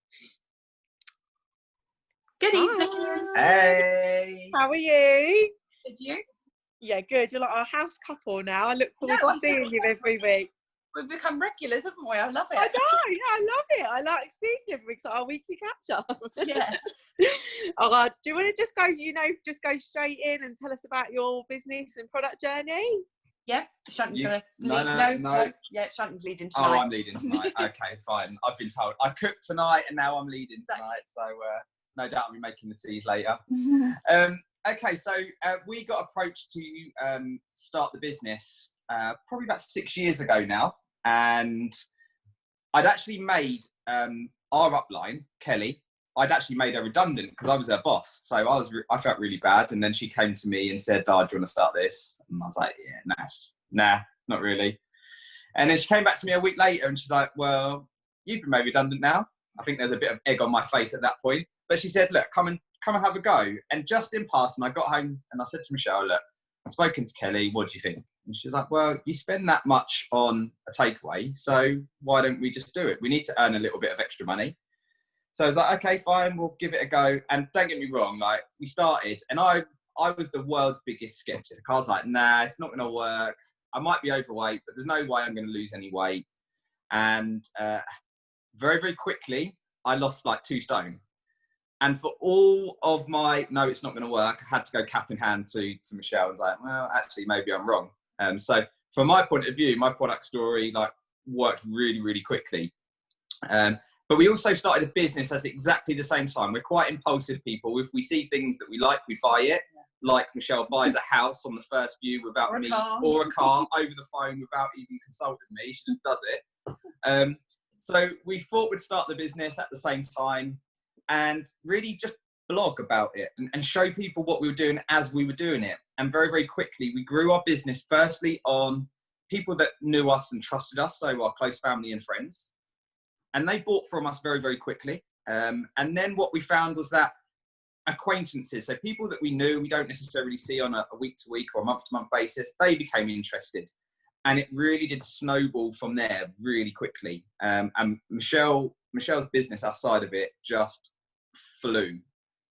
Good evening. Hey. How are you? Good, you? Yeah, good. You're like our house couple now. I look forward to seeing you every week. we've become regulars, haven't we? I love it. I know, yeah, I love it. I like seeing you because our weekly catch up. Yeah. Oh, do you want to just go, just go straight in and tell us about your business and product journey? Yeah, Shanton's going to No. lead. Yeah, Shanton's leading tonight. Oh, I'm leading tonight. Okay, fine. I've been told. I cooked tonight and now I'm leading tonight. So no doubt I'll be making the teas later. Okay, so we got approached to start the business probably about 6 years ago now. And I'd actually made our upline, Kelly, I'd actually made her redundant because I was her boss. So I felt really bad. And then she came to me and said, "Oh, do you want to start this?" And I was like, "Yeah, nah, not really." And then she came back to me a week later and she's like, "Well, you've been made redundant now." I think there's a bit of egg on my face at that point. But she said, "Look, come and have a go." And just in passing, I got home and I said to Michelle, "Look, I've spoken to Kelly. What do you think?" And she's like, "Well, you spend that much on a takeaway, so why don't we just do it? We need to earn a little bit of extra money." So I was like, "Okay, fine, we'll give it a go." And don't get me wrong, like we started and I was the world's biggest skeptic. I was like, "Nah, it's not going to work. I might be overweight, but there's no way I'm going to lose any weight." And very, very quickly, I lost like 2 stone. And for all of my, no, it's not going to work, I had to go cap in hand to Michelle and was like, "Well, actually, maybe I'm wrong." So from my point of view, my product story like worked really, really quickly. But we also started a business at exactly the same time. We're quite impulsive people. If we see things that we like, we buy it. Like Michelle buys a house on the first view without me, or a car over the phone without even consulting me. She just does it. So we thought we'd start the business at the same time and really just blog about it and show people what we were doing as we were doing it. And very, very quickly, we grew our business firstly on people that knew us and trusted us, so our close family and friends. And they bought from us very, very quickly. And then what we found was that acquaintances, so people that we knew, we don't necessarily see on a week-to-week or a month-to-month basis, they became interested. And it really did snowball from there really quickly. And Michelle's business outside of it just flew.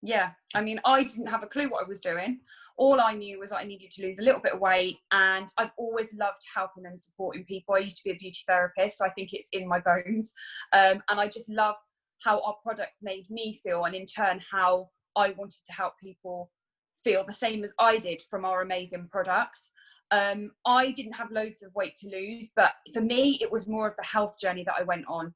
Yeah, I mean, I didn't have a clue what I was doing. All I knew was I needed to lose a little bit of weight, and I've always loved helping and supporting people. I used to be a beauty therapist, so I think it's in my bones. And I just love how our products made me feel, and in turn, how I wanted to help people feel the same as I did from our amazing products. I didn't have loads of weight to lose, but for me, it was more of the health journey that I went on.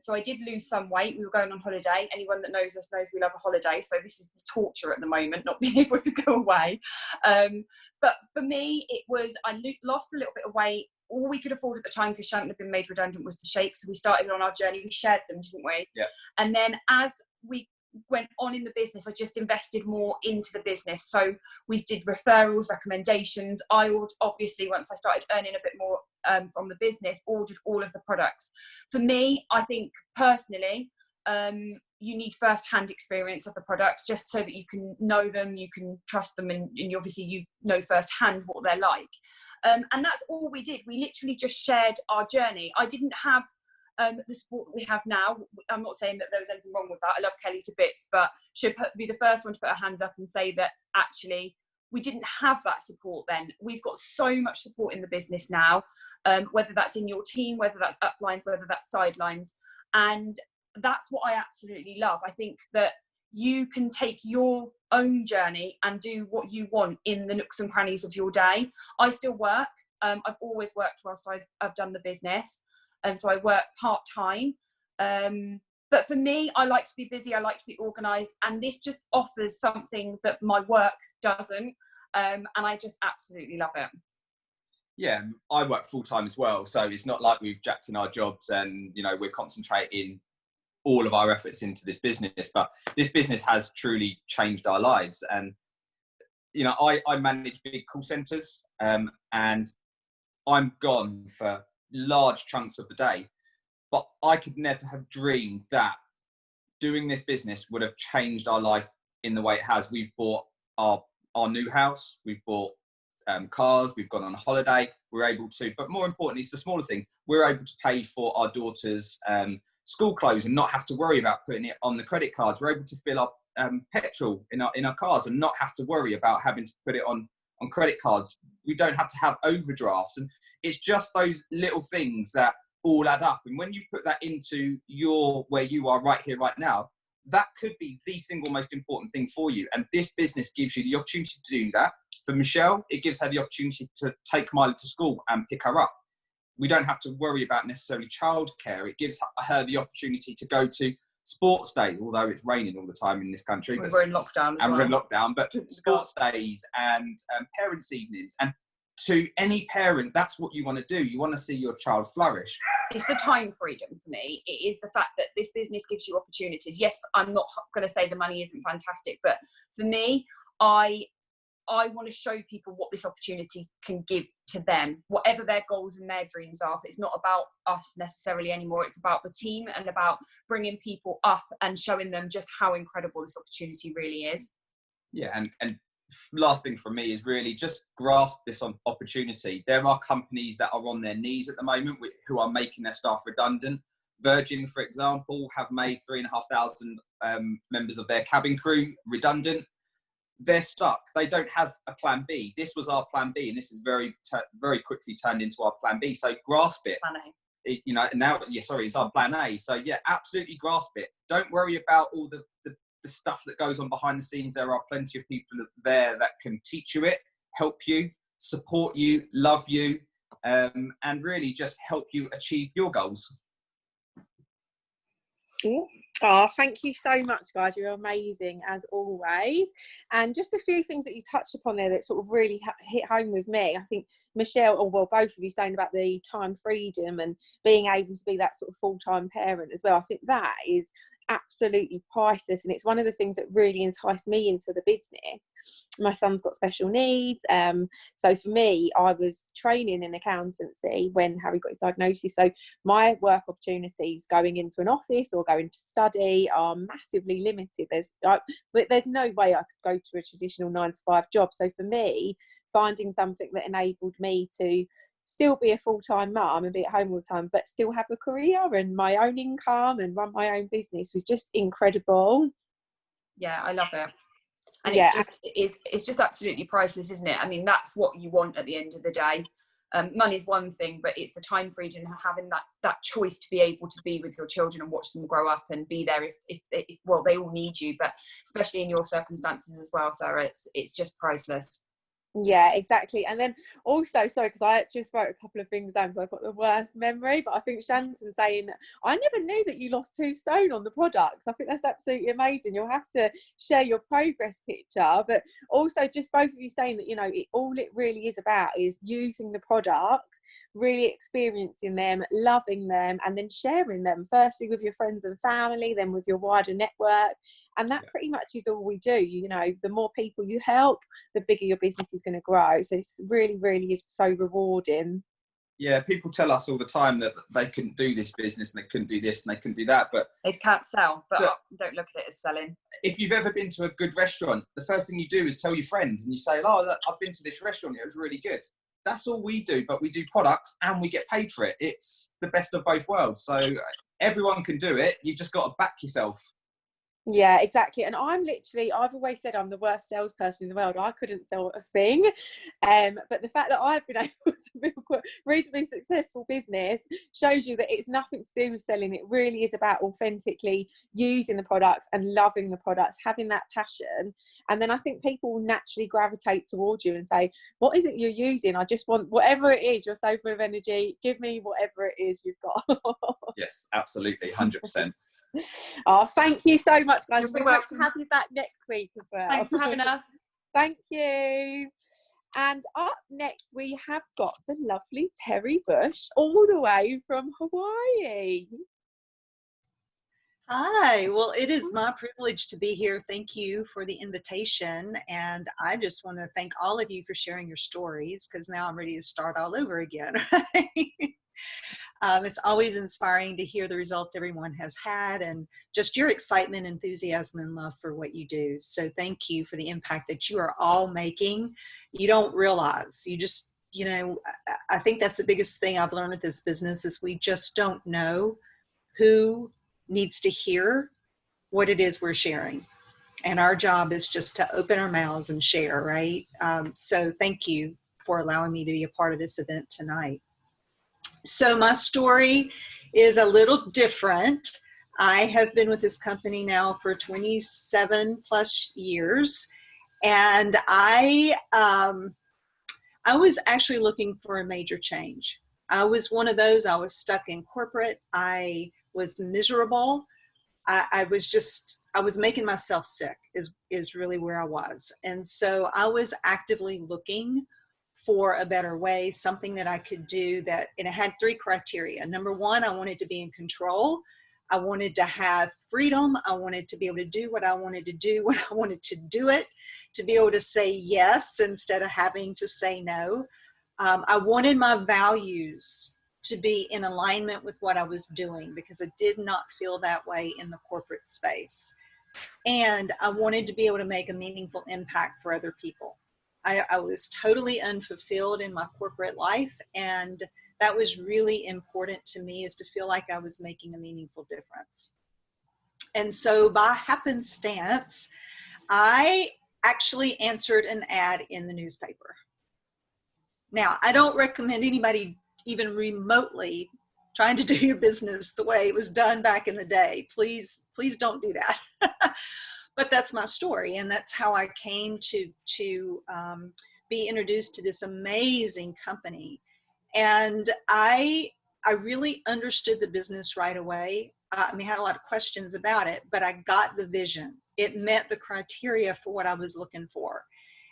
So I did lose some weight. We were going on holiday. Anyone that knows us knows we love a holiday. So this is the torture at the moment, not being able to go away. But for me, it was, I lost a little bit of weight. All we could afford at the time, because Shanton had been made redundant, was the shakes. So we started on our journey. We shared them, didn't we? Yeah. And then as we went on in the business, I just invested more into the business. So we did referrals, recommendations. I would obviously, once I started earning a bit more from the business, ordered all of the products. For me, I think personally, you need first-hand experience of the products just so that you can know them, you can trust them, and you obviously you know firsthand what they're like. And that's all we did. We literally just shared our journey. I didn't have the support that we have now. I'm not saying that there was anything wrong with that. I love Kelly to bits, but she'll be the first one to put her hands up and say that actually we didn't have that support then. We've got so much support in the business now, whether that's in your team, whether that's uplines, whether that's sidelines. And that's what I absolutely love. I think that you can take your own journey and do what you want in the nooks and crannies of your day. I still work. I've always worked whilst I've done the business. So I work part-time. But for me, I like to be busy. I like to be organised. And this just offers something that my work doesn't. And I just absolutely love it. Yeah, I work full-time as well. So it's not like we've jacked in our jobs and, you know, we're concentrating all of our efforts into this business. But this business has truly changed our lives. And, you know, I manage big call centres and I'm gone for large chunks of the day, but I could never have dreamed that doing this business would have changed our life in the way it has. We've bought our new house, we've bought cars, we've gone on holiday, we're able to, but more importantly, it's the smaller thing, we're able to pay for our daughter's school clothes and not have to worry about putting it on the credit cards. We're able to fill up petrol in our cars and not have to worry about having to put it on credit cards. We don't have to have overdrafts. And it's just those little things that all add up. And when you put that into where you are right here, right now, that could be the single most important thing for you. And this business gives you the opportunity to do that. For Michelle, it gives her the opportunity to take Miley to school and pick her up. We don't have to worry about necessarily childcare. It gives her the opportunity to go to sports day, although it's raining all the time in this country. We're in lockdown as well. We're in lockdown, but sports days and parents' evenings. And to any parent, that's what you want to do. You want to see your child flourish. It's the time freedom for me. It is the fact that this business gives you opportunities. Yes, I'm not going to say the money isn't fantastic, but for me, I want to show people what this opportunity can give to them, whatever their goals and their dreams are. It's not about us necessarily anymore. It's about the team and about bringing people up and showing them just how incredible this opportunity really is. Yeah, and last thing from me is really just grasp this opportunity. There are companies that are on their knees at the moment who are making their staff redundant. Virgin, for example, have made 3,500 members of their cabin crew redundant. They're stuck. They don't have a plan B. This was our plan B, and this is very quickly turned into our plan B. So grasp it. Plan A. It's our plan A. So yeah, absolutely grasp it. Don't worry about all the stuff that goes on behind the scenes. There are plenty of people there that can teach you it, help you, support you, love you, and really just help you achieve your goals. Oh, thank you so much, guys. You're amazing as always. And just a few things that you touched upon there that sort of really hit home with me. I think Michelle, or well, both of you saying about the time freedom and being able to be that sort of full-time parent as well. I think that is absolutely priceless, and it's one of the things that really enticed me into the business. My son's got special needs, so for me, I was training in accountancy when Harry got his diagnosis, so my work opportunities going into an office or going to study are massively limited. There's no way I could go to a traditional 9-to-5 job. So for me, finding something that enabled me to still be a full-time mum and be at home all the time, but still have a career and my own income and run my own business was just incredible. Yeah, I love it. And it's just absolutely priceless, isn't it? I mean, that's what you want at the end of the day. Money's one thing, but it's the time freedom and having that choice to be able to be with your children and watch them grow up and be there if they all need you, but especially in your circumstances as well, Sarah, it's just priceless. Yeah, exactly. And then also, sorry, because I just wrote a couple of things down, so I've got the worst memory, but I think Shanton saying, I never knew that you lost 2 stone on the products. I think that's absolutely amazing. You'll have to share your progress picture, but also just both of you saying that, all it really is about is using the products, really experiencing them, loving them, and then sharing them, firstly with your friends and family, then with your wider network. And that pretty much is all we do. The more people you help, the bigger your business is going to grow. So it's really, really is so rewarding. Yeah, people tell us all the time that they couldn't do this business and they couldn't do this and they couldn't do that, but they can't sell. But don't look at it as selling. If you've ever been to a good restaurant, the first thing you do is tell your friends and you say, "Oh, look, I've been to this restaurant. It was really good." That's all we do, but we do products and we get paid for it. It's the best of both worlds. So everyone can do it. You've just got to back yourself. Yeah, exactly. And I've always said I'm the worst salesperson in the world. I couldn't sell a thing. But the fact that I've been able to build a reasonably successful business shows you that it's nothing to do with selling. It really is about authentically using the products and loving the products, having that passion. And then I think people will naturally gravitate towards you and say, what is it you're using? I just want whatever it is. You're so full of energy. Give me whatever it is you've got. Yes, absolutely. 100%. Oh, thank you so much, guys. You're We'll have to have you back next week as well. Thanks for having us. Thank you. And up next, we have got the lovely Terry Bush, all the way from Hawaii. Hi, well, it is my privilege to be here. Thank you for the invitation. And I just want to thank all of you for sharing your stories, because now I'm ready to start all over again. It's always inspiring to hear the results everyone has had and just your excitement, enthusiasm, and love for what you do. So thank you for the impact that you are all making. You don't realize, I think that's the biggest thing I've learned with this business is we just don't know who needs to hear what it is we're sharing. And our job is just to open our mouths and share, right? So thank you for allowing me to be a part of this event tonight. So my story is a little different. I have been with this company now for 27 plus years, and I was actually looking for a major change. I was one of those. I was stuck in corporate. I was miserable. I was making myself sick is really where I was. And so I was actively looking for a better way, something that I could do that, and it had 3 criteria. Number 1, I wanted to be in control. I wanted to have freedom. I wanted to be able to do what I wanted to do when I wanted to do it, to be able to say yes instead of having to say no. I wanted my values to be in alignment with what I was doing, because I did not feel that way in the corporate space. And I wanted to be able to make a meaningful impact for other people. I was totally unfulfilled in my corporate life, and that was really important to me, is to feel like I was making a meaningful difference. And so by happenstance, I actually answered an ad in the newspaper. Now, I don't recommend anybody even remotely trying to do your business the way it was done back in the day. Please don't do that. But that's my story, and that's how I came to be introduced to this amazing company. And I really understood the business right away. I had a lot of questions about it, but I got the vision. It met the criteria for what I was looking for.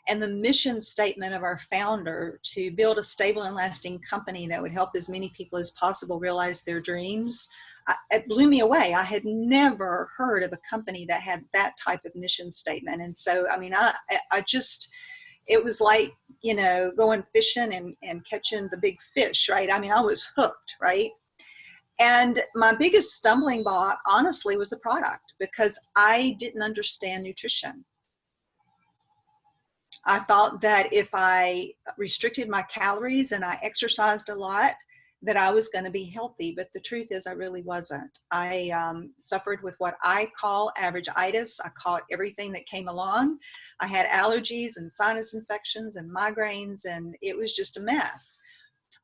And the mission statement of our founder, to build a stable and lasting company that would help as many people as possible realize their dreams, it blew me away. I had never heard of a company that had that type of mission statement. And so, it was like, going fishing and catching the big fish, right? I was hooked, right? And my biggest stumbling block, honestly, was the product, because I didn't understand nutrition. I thought that if I restricted my calories and I exercised a lot, that I was going to be healthy. But the truth is, I really wasn't. I suffered with what I call average-itis. I caught everything that came along. I had allergies and sinus infections and migraines, and it was just a mess.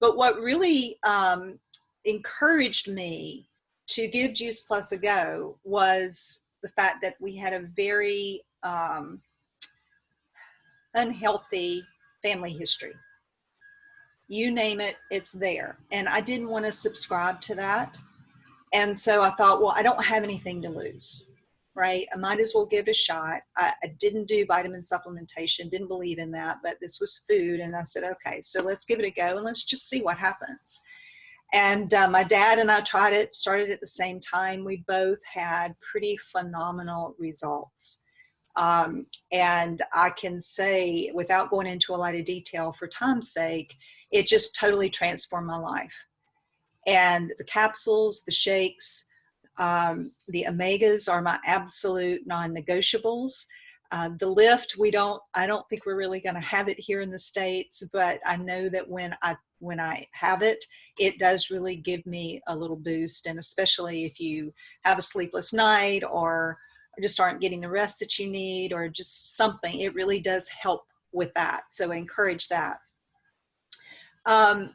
But what really encouraged me to give Juice Plus a go was the fact that we had a very unhealthy family history. You name it, it's there. And I didn't want to subscribe to that. And so I thought, well, I don't have anything to lose, right? I might as well give it a shot. I didn't do vitamin supplementation, didn't believe in that, but this was food. And I said, okay, so let's give it a go and let's just see what happens. And my dad and I started at the same time. We both had pretty phenomenal results. And I can say, without going into a lot of detail for time's sake, it just totally transformed my life. And the capsules, the shakes, the omegas are my absolute non-negotiables. The lift, I don't think we're really going to have it here in the States, but I know that when I have it, it does really give me a little boost. And especially if you have a sleepless night or just aren't getting the rest that you need, or just something, it really does help with that. So I encourage that. A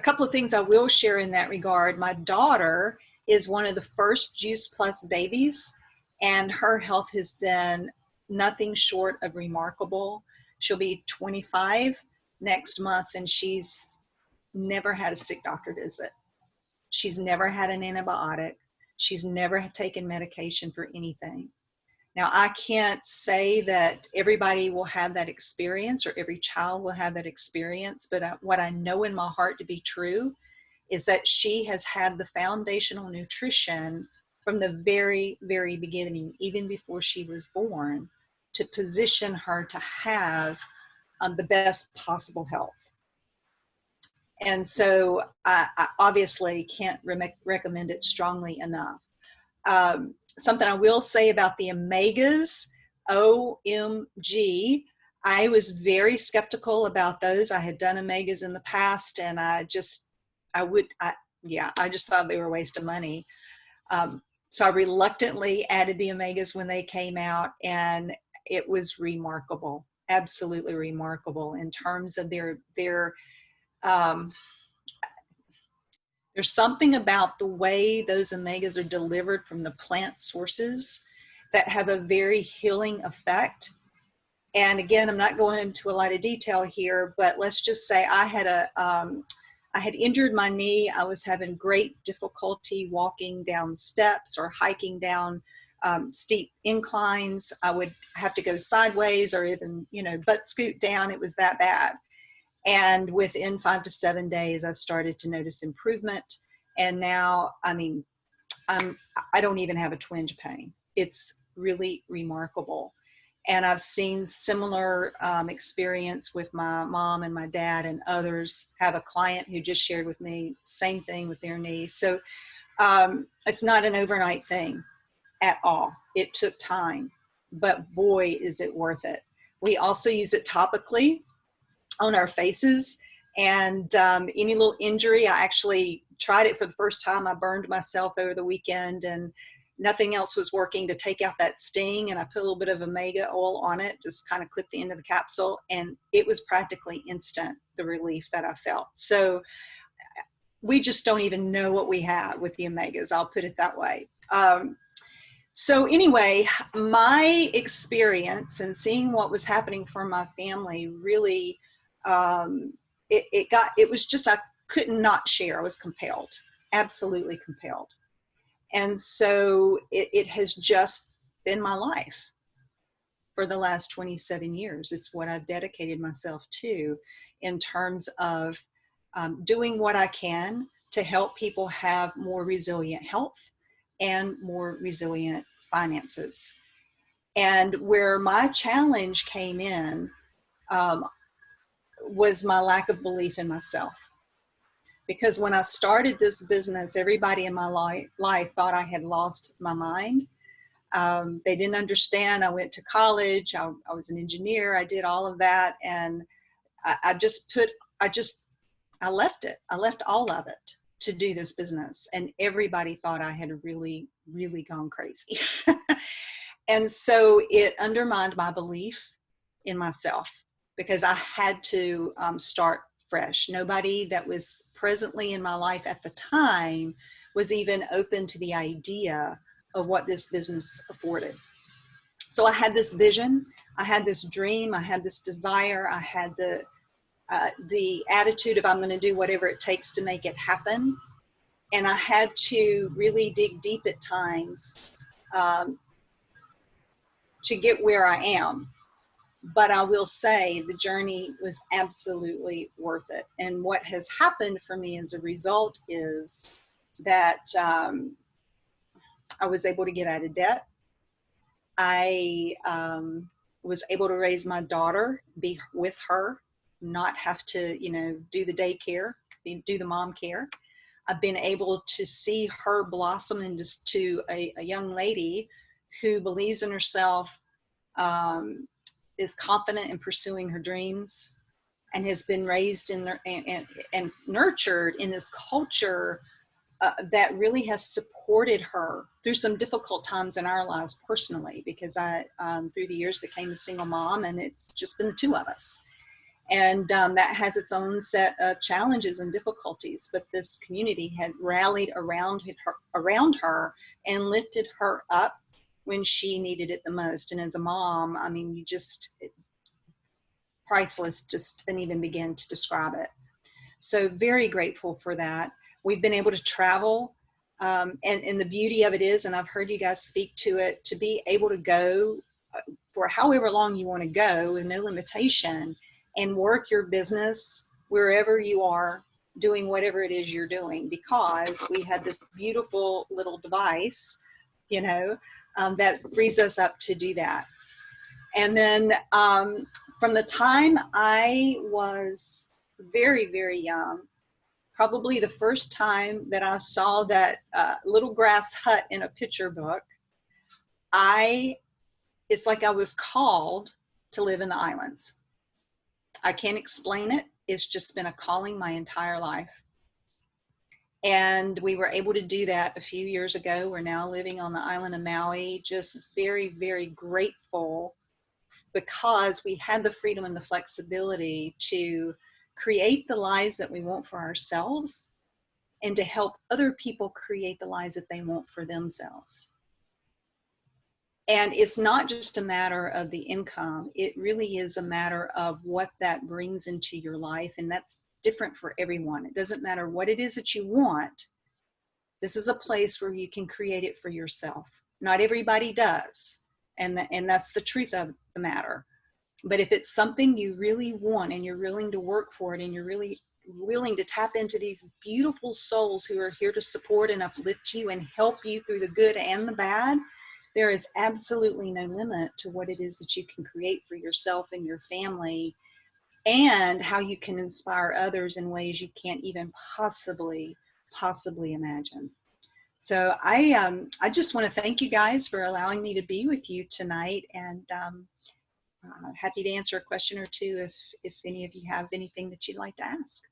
couple of things I will share in that regard. My daughter is one of the first Juice Plus babies, and her health has been nothing short of remarkable. She'll be 25 next month, and she's never had a sick doctor visit. She's never had an antibiotic. She's never taken medication for anything. Now, I can't say that everybody will have that experience or every child will have that experience, but what I know in my heart to be true is that she has had the foundational nutrition from the very, very beginning, even before she was born, to position her to have the best possible health. And so I obviously can't recommend it strongly enough. Something I will say about the omegas, OMG, I was very skeptical about those. I had done omegas in the past, and I just thought they were a waste of money. So I reluctantly added the omegas when they came out, and it was remarkable, absolutely remarkable in terms of their There's something about the way those omegas are delivered from the plant sources that have a very healing effect. And again, I'm not going into a lot of detail here, but let's just say I had injured my knee. I was having great difficulty walking down steps or hiking down steep inclines. I would have to go sideways or even, butt scoot down. It was that bad. And within 5 to 7 days, I started to notice improvement. And now, I don't even have a twinge pain. It's really remarkable. And I've seen similar experience with my mom and my dad, and others. Have a client who just shared with me, same thing with their knee. So it's not an overnight thing at all. It took time, but boy, is it worth it. We also use it topically on our faces, and any little injury. I actually tried it for the first time. I burned myself over the weekend, and nothing else was working to take out that sting, and I put a little bit of omega oil on it, just kind of clipped the end of the capsule, and it was practically instant, the relief that I felt. So we just don't even know what we have with the omegas, I'll put it that way. So anyway, my experience and seeing what was happening for my family really, it was just, I couldn't not share. I was compelled, absolutely compelled. And so it has just been my life for the last 27 years. It's what I've dedicated myself to in terms of doing what I can to help people have more resilient health and more resilient finances. And where my challenge came in was my lack of belief in myself. Because when I started this business, everybody in my life thought I had lost my mind. They didn't understand. I went to college. I was an engineer. I did all of that. And I left it. I left all of it to do this business. And everybody thought I had really, really gone crazy. And so it undermined my belief in myself, because I had to start fresh. Nobody that was presently in my life at the time was even open to the idea of what this business afforded. So I had this vision, I had this dream, I had this desire, I had the attitude of I'm going to do whatever it takes to make it happen. And I had to really dig deep at times to get where I am. But I will say the journey was absolutely worth it. And what has happened for me as a result is that I was able to get out of debt. I was able to raise my daughter, be with her, not have to, do the daycare, do the mom care. I've been able to see her blossom into a young lady who believes in herself, is confident in pursuing her dreams, and has been raised in and nurtured in this culture that really has supported her through some difficult times in our lives personally, because I, through the years, became a single mom, and it's just been the two of us. And that has its own set of challenges and difficulties, but this community had rallied around her and lifted her up when she needed it the most. And as a mom, I mean, priceless, just didn't even begin to describe it. So very grateful for that. We've been able to travel, and the beauty of it is, and I've heard you guys speak to it, to be able to go for however long you want to go with no limitation, and work your business wherever you are, doing whatever it is you're doing, because we had this beautiful little device, that frees us up to do that. And then from the time I was very, very young, probably the first time that I saw that little grass hut in a picture book, it's like I was called to live in the islands. I can't explain it. It's just been a calling my entire life. And we were able to do that a few years ago. We're now living on the island of Maui, just very, very grateful, because we had the freedom and the flexibility to create the lives that we want for ourselves and to help other people create the lives that they want for themselves. And it's not just a matter of the income. It really is a matter of what that brings into your life. And that's different for everyone. It doesn't matter what it is that you want. This is a place where you can create it for yourself. Not everybody does. And that's the truth of the matter. But if it's something you really want and you're willing to work for it and you're really willing to tap into these beautiful souls who are here to support and uplift you and help you through the good and the bad, there is absolutely no limit to what it is that you can create for yourself and your family, and how you can inspire others in ways you can't even possibly imagine. So I just want to thank you guys for allowing me to be with you tonight, and happy to answer a question or two if any of you have anything that you'd like to ask.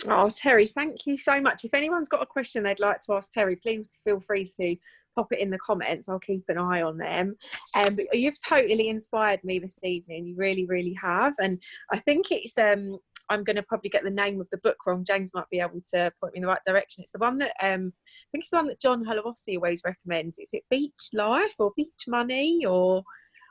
Oh, Terry, thank you so much. If anyone's got a question they'd like to ask Terry, please feel free to pop it in the comments. I'll keep an eye on them. But you've totally inspired me this evening. You really, really have. And I think it's, I'm going to probably get the name of the book wrong. James might be able to point me in the right direction. It's the one that, I think it's the one that John Halawasi always recommends. Is it Beach Life or Beach Money, or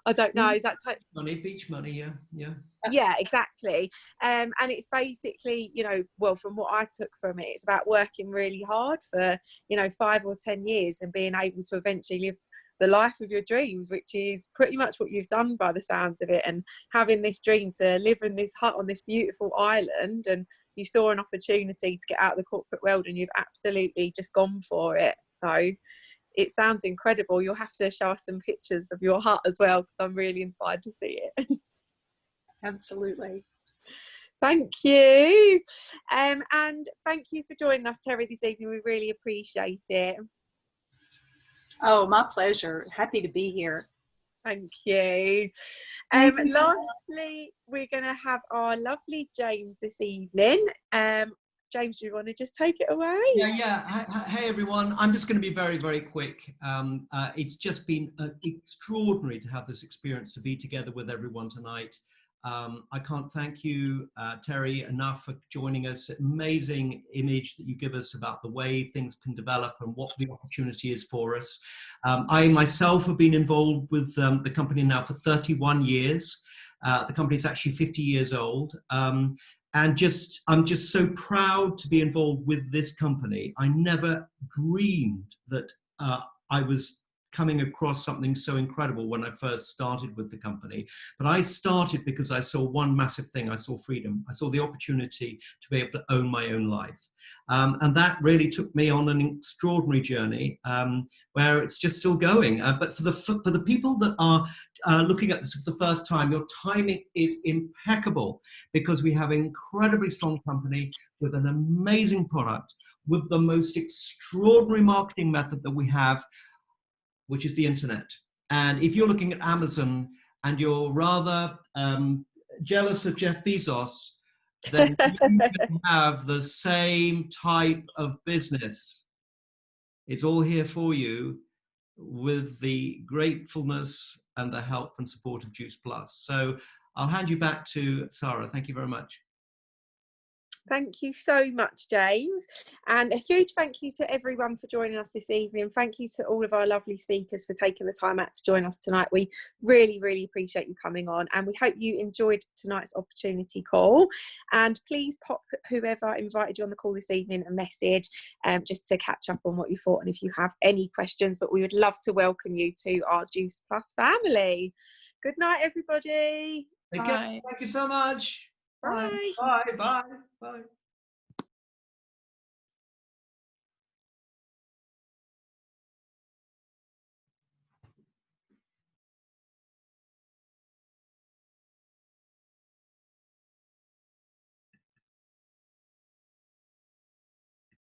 I don't know. Is that type? Beach Money, yeah. Yeah, exactly. And it's basically, you know, well, from what I took from it, it's about working really hard for, you know, 5 or 10 years and being able to eventually live the life of your dreams, which is pretty much what you've done by the sounds of it, and having this dream to live in this hut on this beautiful island, and you saw an opportunity to get out of the corporate world and you've absolutely just gone for it. So it sounds incredible. You'll have to show us some pictures of your hut as well, because I'm really inspired to see it. Absolutely. Thank you. And thank you for joining us, Terry, this evening. We really appreciate it. Oh, my pleasure. Happy to be here. Thank you. Lastly, we're going to have our lovely James this evening. James, do you want to just take it away? Yeah. Hey, everyone. I'm just going to be very, very quick. It's just been extraordinary to have this experience, to be together with everyone tonight. I can't thank you, Terry, enough for joining us. Amazing image that you give us about the way things can develop and what the opportunity is for us. I myself have been involved with the company now for 31 years. The company is actually 50 years old. And I'm just so proud to be involved with this company. I never dreamed that I was coming across something so incredible when I first started with the company. But I started because I saw one massive thing. I saw freedom. I saw the opportunity to be able to own my own life. And that really took me on an extraordinary journey where it's just still going. But for the people that are looking at this for the first time, your timing is impeccable, because we have an incredibly strong company with an amazing product, with the most extraordinary marketing method that we have, which is the internet. And if you're looking at Amazon and you're rather jealous of Jeff Bezos, then you can have the same type of business. It's all here for you with the gratefulness and the help and support of Juice Plus. So I'll hand you back to Sara. Thank you very much. Thank you so much, James. And a huge thank you to everyone for joining us this evening. Thank you to all of our lovely speakers for taking the time out to join us tonight. We really, really appreciate you coming on, and we hope you enjoyed tonight's opportunity call. And please pop whoever invited you on the call this evening a message just to catch up on what you thought, and if you have any questions. But we would love to welcome you to our Juice Plus family. Good night, everybody. Thank you so much. Bye. Bye. Bye. Bye.